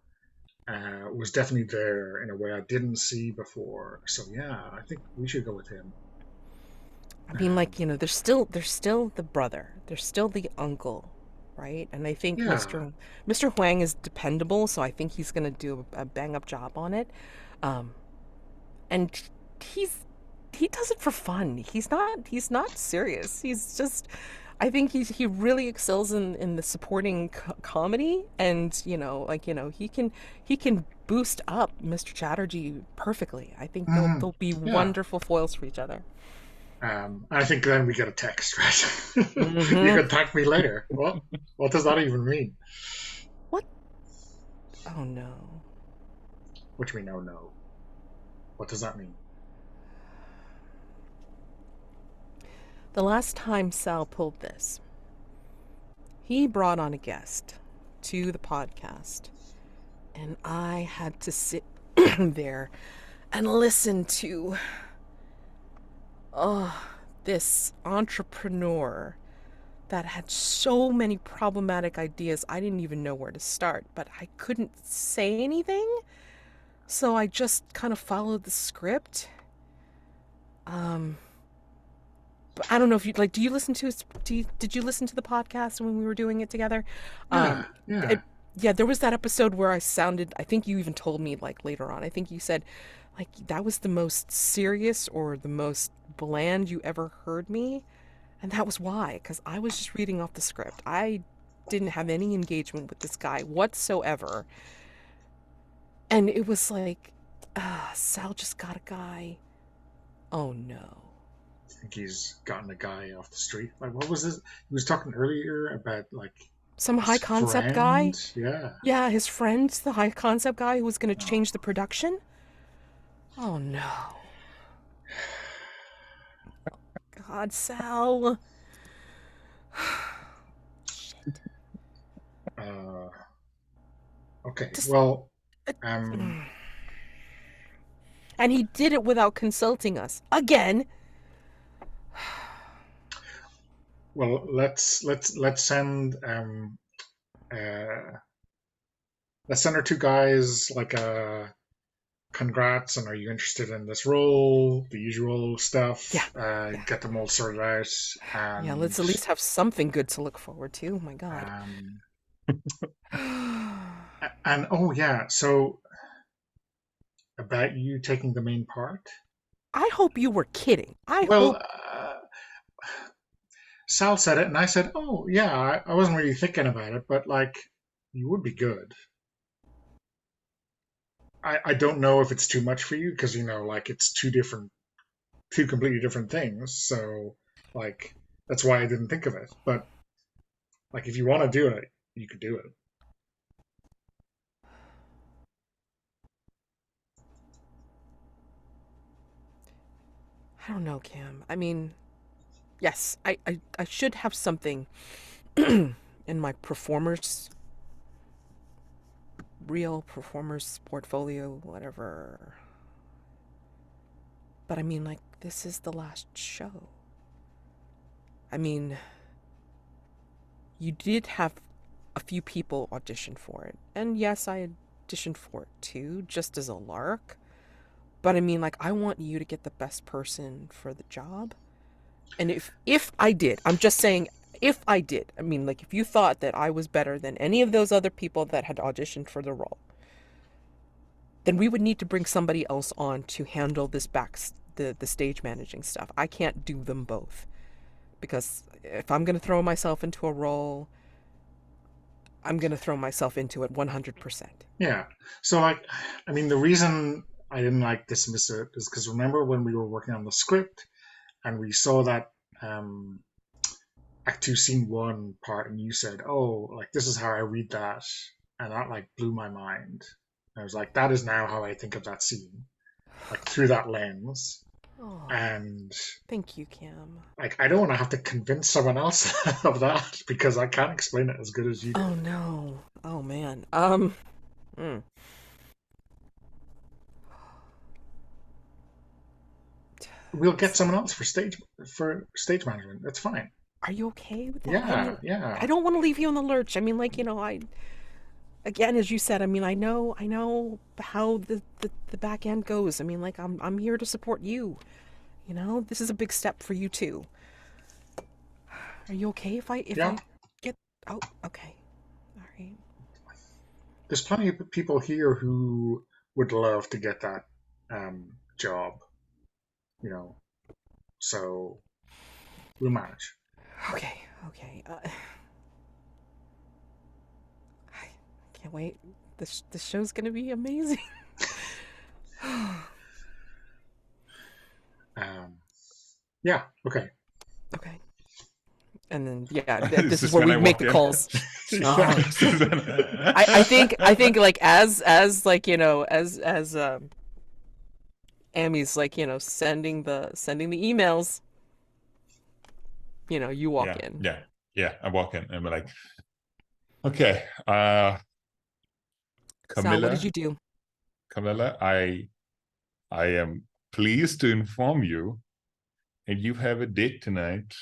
was definitely there in a way I didn't see before. So yeah, I think we should go with him. I mean, Um, there's still the brother, there's still the uncle, right? And I think yeah. Mr. Huang is dependable, so I think he's gonna do a bang up job on it. Um, and he's he does it for fun. He's not serious. He's just I think he really excels in the supporting comedy, and he can boost up Mr. Chatterjee perfectly. I think they'll be Yeah. wonderful foils for each other. I think then we get a text, right? You Mm-hmm. can thank me later. What does that even mean? What? Oh no. Which we know, no. What does that mean? The last time Sal pulled this, he brought on a guest to the podcast, and I had to sit there and listen to this entrepreneur that had so many problematic ideas, I didn't even know where to start, but I couldn't say anything. So I just kind of followed the script. But I don't know if you like. Do you listen to? Did you listen to the podcast when we were doing it together? Yeah, yeah. Yeah, there was that episode where I sounded. I think you even told me like later on. I think you said, like that was the most serious or the most bland you ever heard me, and that was why. Because I was just reading off the script. I didn't have any engagement with this guy whatsoever, and it was like, Sal just got a guy. Oh no. I think he's gotten a guy off the street. Like, what was this? He was talking earlier about like Some his high concept guy. friend. Yeah. Yeah, his friend, the high concept guy who was going to Oh. change the production. Oh no. God, Sal. Shit. Okay. Just- Well, And he did it without consulting us. Again. well, let's send let's send our two guys like a congrats and are you interested in this role? The usual stuff. Yeah. Get them all sorted out. And, Yeah, let's at least have something good to look forward to. Oh my God. And oh yeah, so about you taking the main part. I hope you were kidding. Well, Sal said it, and I said, "Oh yeah, I wasn't really thinking about it, but like, you would be good." I don't know if it's too much for you because like it's two completely different things. So like that's why I didn't think of it. But like, if you want to do it, you could do it. I don't know, Cam. I mean, yes, I should have something in my real performers portfolio, whatever. But I mean, like, this is the last show. I mean, you did have a few people audition for it. And yes, I auditioned for it too, just as a lark. But I mean, like, I want you to get the best person for the job. And if I did, I'm just saying, if I did, I mean, like, if you thought that I was better than any of those other people that had auditioned for the role, then we would need to bring somebody else on to handle this the stage managing stuff. I can't do them both. Because if I'm going to throw myself into a role, I'm going to throw myself into it 100%. Yeah. So like, I mean, the reason I didn't like dismiss it is because remember when we were working on the script and we saw that Act 2 Scene 1 part and you said, oh, like this is how I read that. And that like blew my mind. I was like, that is now how I think of that scene. Like through that lens. Oh, And thank you, Cam. like, I don't want to have to convince someone else of that because I can't explain it as good as you do. Oh no. Oh man. We'll get someone else for stage management. That's fine. Are you okay with that? Yeah, I mean, yeah. I don't want to leave you in the lurch. I mean, like, again, as you said, I mean, I know how the back end goes. I mean, like, I'm here to support you. This is a big step for you too. Are you okay if I Yeah. I get? Oh, okay. All right. There's plenty of people here who would love to get that job, so we'll manage. Okay. I can't wait. This show's gonna be amazing. Yeah. Okay. Okay. And then yeah, This this is is where when we I make walk the in. calls. Yeah. I think like as like as Amy's like sending the emails. You walk in. Yeah. I walk in and we're like, okay, Camilla. Sal, what did you do? Camilla, I am pleased to inform you, and you have a date tonight.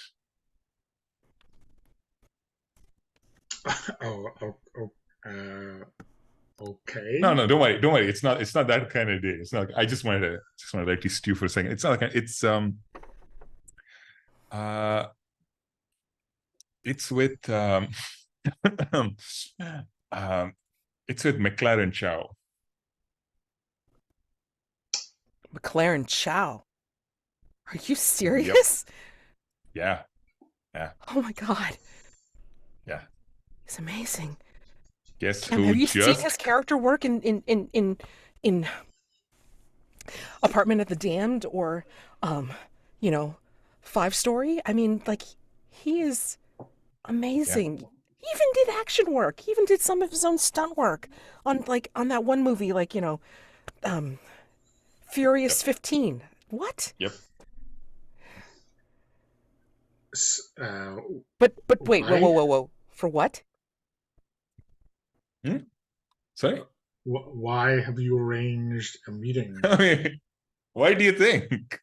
Okay. No, don't worry. It's not that kind of day. It's not. I just wanted to let you stew for a second. It's not like it's uh it's with um it's with McLaren Chow. McLaren Chow. Are you serious? Yep. Yeah. Oh my god. Yeah. It's amazing. Guess Cam, who have you seen just his character work in Apartment of the Damned or you know, 5 Story? I mean, like, he is amazing. He even did action work. He even did some of his own stunt work on that one movie, like, Furious 15. What? Yep. But wait, why? whoa. For what? Sorry? Why have you arranged a meeting? I mean, why do you think?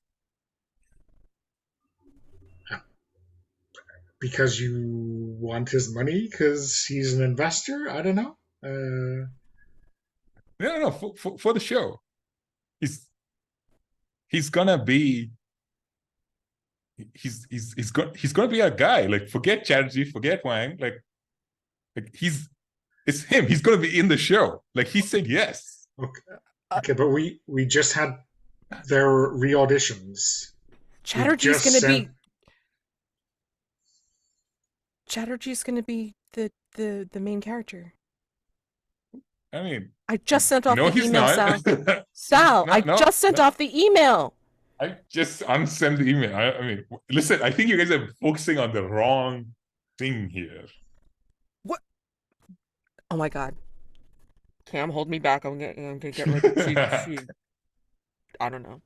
Because you want his money? Because he's an investor? I don't know. No, for the show. He's gonna be he's gonna be a guy. Like, forget Chatterjee, forget Wang. Like it's him. He's gonna be in the show. Like, he said yes. Okay, but we just had their re-auditions. Chatterjee's gonna be the main character. I mean, I just sent off no, the he's email, not. Sal. I just sent off the email. I just unsent the email. I mean, listen, I think you guys are focusing on the wrong thing here. What? Oh my god. Cam, hold me back. I'm gonna get ready. I don't know.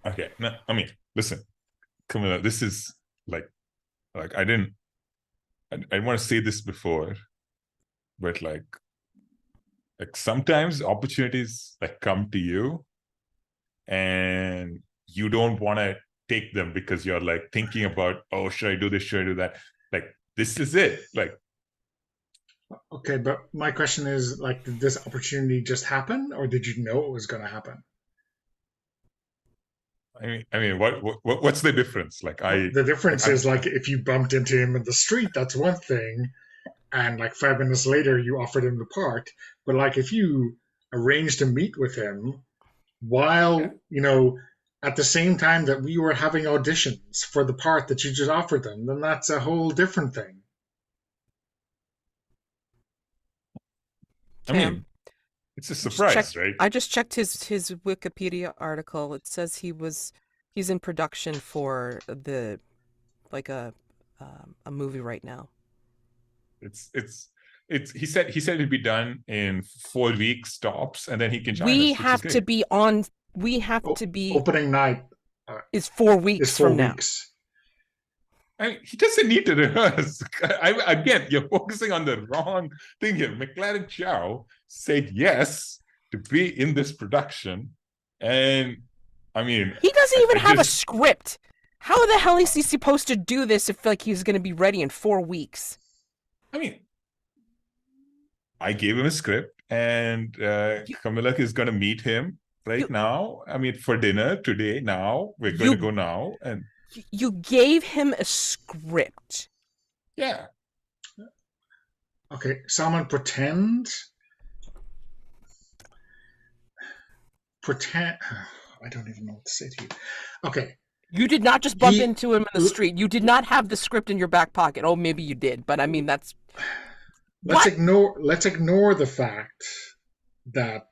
Okay. No, I mean, listen, Camilla, this is like I want to say this before, but like sometimes opportunities come to you and you don't want to take them because you're like thinking about, oh, should I do this, should I do that? Like, this is it. Like, okay, but my question is, like, did this opportunity just happen, or did you know it was going to happen? I mean, what's the difference? Like, the difference is, like, if you bumped into him in the street, that's one thing, and like 5 minutes later you offered him the part. But like, if you arranged to meet with him while at the same time that we were having auditions for the part that you just offered them, then that's a whole different thing. I mean, it's a surprise, right? I just checked his Wikipedia article. It says he's in production for a movie right now. He said it'd be done in 4 weeks tops, and then he can join us. We have to be opening night is 4 weeks from now. I mean, he doesn't need to rehearse. Again, you're focusing on the wrong thing here. McLaren Chow said yes to be in this production, and I mean, he doesn't even have a script. How the hell is he supposed to do this if like he's going to be ready in 4 weeks? I mean, I gave him a script, and Camilla is going to meet him now. I mean, for dinner today. Now we're going to go now, and you gave him a script. Yeah. Okay, someone pretend. I don't even know what to say to you. Okay. You did not just bump into him in the street. You did not have the script in your back pocket. Oh, maybe you did, but I mean, that's... Let's ignore the fact that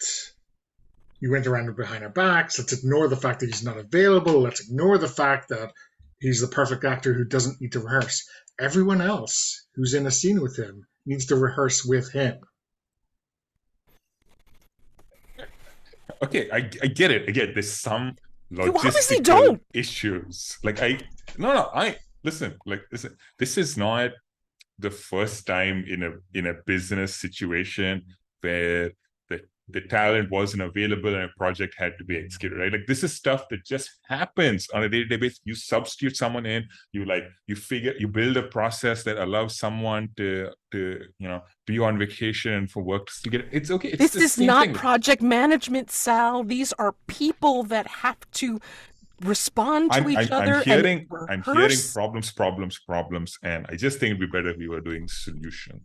you went around behind our backs. Let's ignore the fact that he's not available. Let's ignore the fact that he's the perfect actor who doesn't need to rehearse. Everyone else who's in a scene with him needs to rehearse with him. Okay, I get it. Again, there's some logistical issues. Like, listen. This is not the first time in a business situation where the talent wasn't available and a project had to be executed, right? Like this is stuff that just happens on a day-to-day basis. You substitute someone in, you build a process that allows someone to be on vacation for work to still get it. It's okay. It's This the is same not thing. project management, Sal. These are people that have to respond to each other. I'm hearing problems, and I just think it'd be better if we were doing solutions.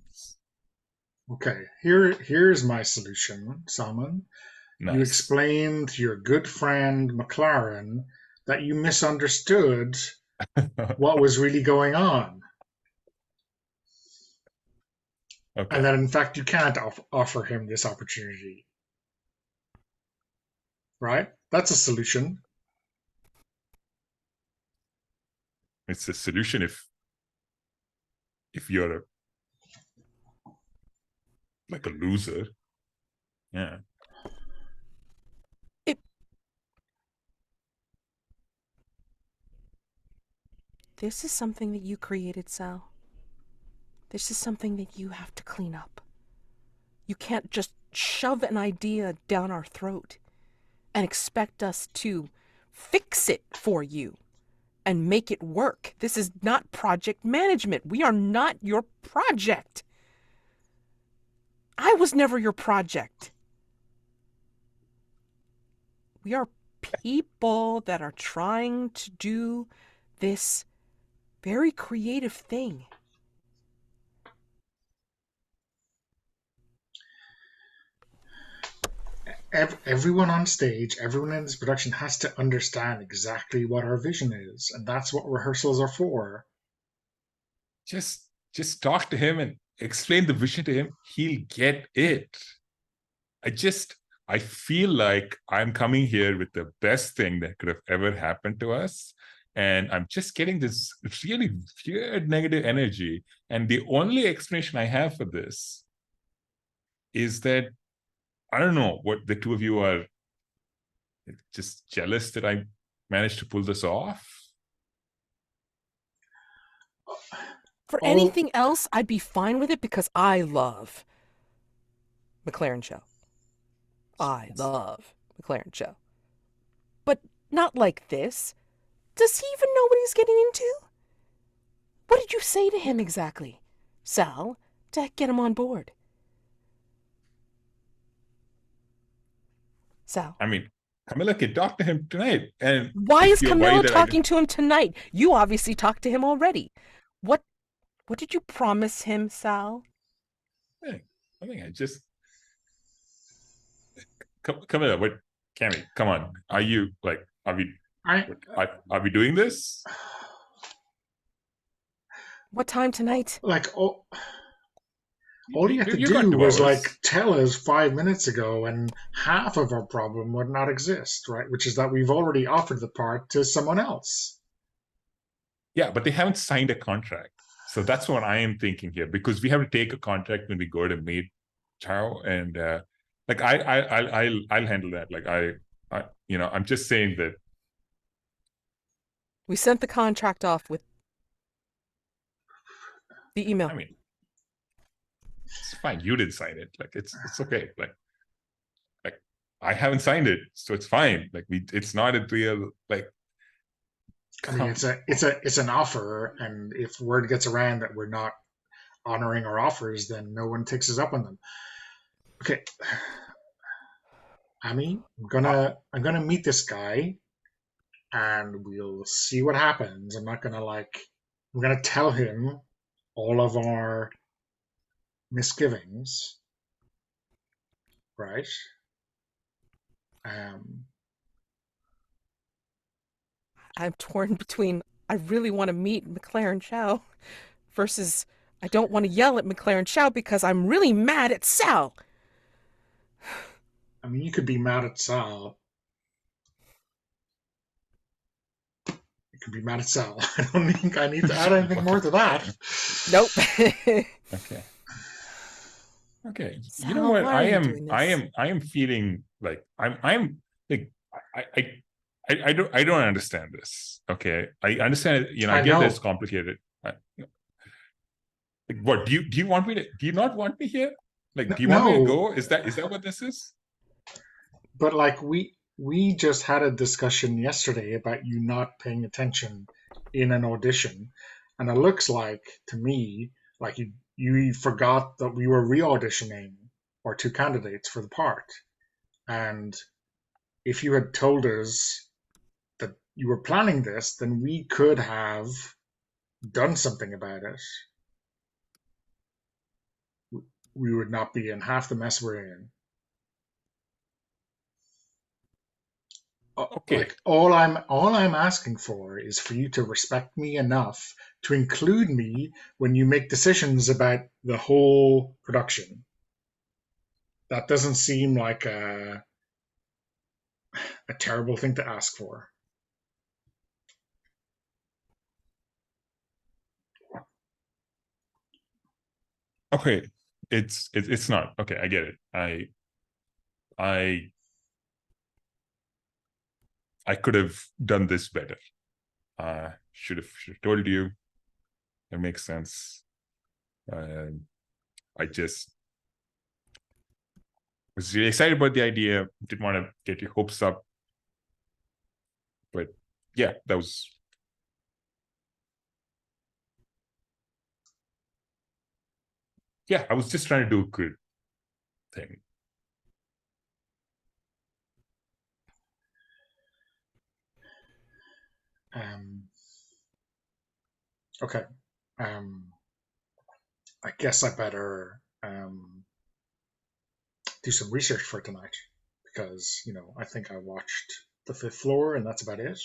Okay, here's my solution, Salman. Nice. You explained to your good friend McLaren that you misunderstood what was really going on. Okay. And that, in fact, you can't offer him this opportunity. Right? That's a solution. It's a solution if you're like a loser. Yeah. This is something that you created, Sal. This is something that you have to clean up. You can't just shove an idea down our throat and expect us to fix it for you and make it work. This is not project management. We are not your project. I was never your project. We are people that are trying to do this very creative thing. Everyone on stage, everyone in this production has to understand exactly what our vision is, and that's what rehearsals are for. Just talk to him and explain the vision to him. He'll get it. I feel like I'm coming here with the best thing that could have ever happened to us, and I'm just getting this really weird negative energy. And the only explanation I have for this is that I don't know what the two of you are just jealous that I managed to pull this off. For anything else, I'd be fine with it because I love McLaren Show. I love McLaren Show. But not like this. Does he even know what he's getting into? What did you say to him exactly, Sal, to get him on board? Sal. I mean, Camilla can talk to him tonight. And why is Camilla talking to him tonight? You obviously talked to him already. What did you promise him, Sal? I think I just... Camilla, what? Cammy, come on. Are you, like, are we doing this? What time tonight? Like, all you have to do was like tell us 5 minutes ago, and half of our problem would not exist, right? Which is that we've already offered the part to someone else. Yeah, but they haven't signed a contract. So that's what I am thinking here, because we have to take a contract when we go to meet Chao, and like I'll handle that. Like I'm just saying that we sent the contract off with the email. I mean, it's fine. You didn't sign it. Like it's okay. Like I haven't signed it, so it's fine. Like it's not a real like. I mean, it's an offer, and if word gets around that we're not honoring our offers, then no one takes us up on them. Okay, Amy, I'm gonna meet this guy, and we'll see what happens. I'm gonna tell him all of our misgivings, right? I'm torn between I really want to meet McLaren Chow versus I don't want to yell at McLaren Chow because I'm really mad at Sal. I mean, you could be mad at Sal. You could be mad at Sal. I don't think I need to add anything more to that. Nope. Okay. Sal, you know what? I am feeling like I'm like I don't understand this. Okay, I understand. I get that it's complicated. Like, what do you want me to? Do you not want me here? Like, do you want me to go? Is that what this is? but like we just had a discussion yesterday about you not paying attention in an audition, and it looks like to me like you forgot that we were re-auditioning our two candidates for the part, and if you had told us that you were planning this, then we could have done something about it. We would not be in half the mess we're in. Okay. Like all I'm asking for is for you to respect me enough to include me when you make decisions about the whole production. That doesn't seem like a terrible thing to ask for. Okay. It's not. Okay, I get it. I could have done this better. Should have told you. It makes sense. I just was really excited about the idea. Didn't want to get your hopes up. But yeah, that was. Yeah, I was just trying to do a good thing. Okay. I guess I better do some research for tonight because I think I watched The Fifth Floor and that's about it.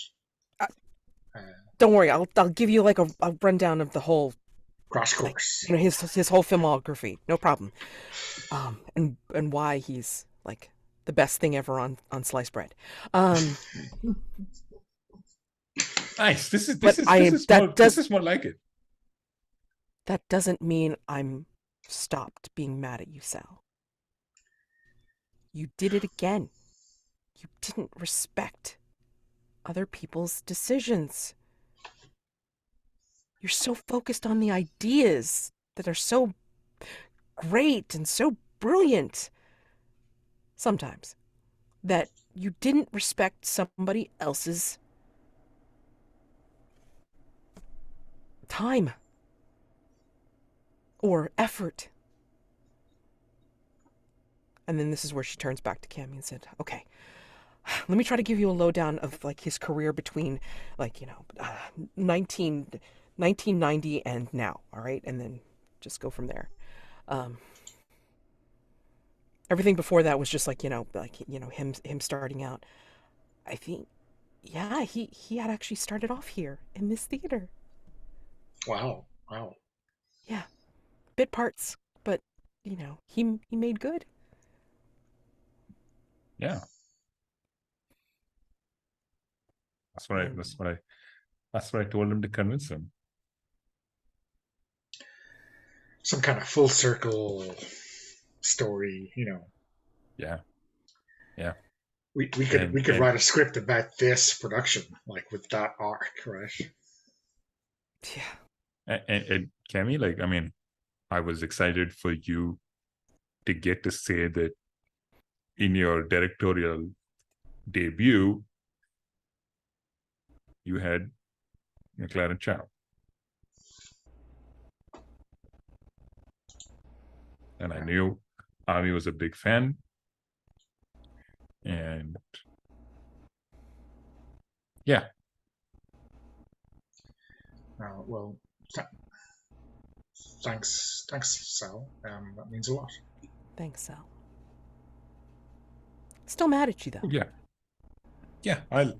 Don't worry, I'll give you like a rundown of the whole Crash course. his whole filmography, no problem. And why he's like the best thing ever on sliced bread. Nice. This is more like it. That doesn't mean I'm stopped being mad at you, Sal. You did it again. You didn't respect other people's decisions. You're so focused on the ideas that are so great and so brilliant sometimes that you didn't respect somebody else's time or effort. And then this is where she turns back to Cammy and said, okay, let me try to give you a lowdown of like his career between 1990 and now, all right? And then just go from there. Everything before that was just him starting out. I think, yeah, he had actually started off here in this theater. Wow. Yeah, bit parts, but he made good. Yeah. That's what I told him to convince him. Some kind of full circle story, Yeah. We could write a script about this production, like with that arc, right? Yeah. And Cammy, I was excited for you to get to say that in your directorial debut, you had McLaren Chow. And I knew Ami was a big fan. And yeah. Well, thanks, Sal. That means a lot. Thanks, Sal. Still mad at you though. Yeah. I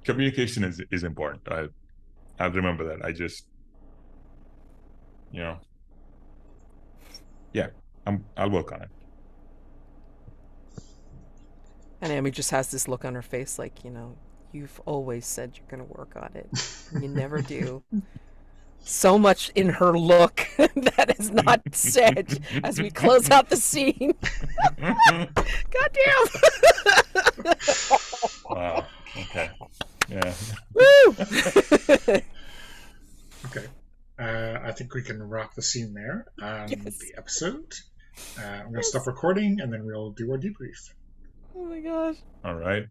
communication is important. I'll remember that. I just, yeah, I'll work on it. And Amy just has this look on her face like, you've always said you're going to work on it. And you never do. So much in her look that is not said as we close out the scene. Goddamn! Wow. Okay. Yeah. Woo! Okay. I think we can wrap the scene there and Yes. the episode. I'm going to stop recording and then we'll do our debrief. Oh my gosh. All right.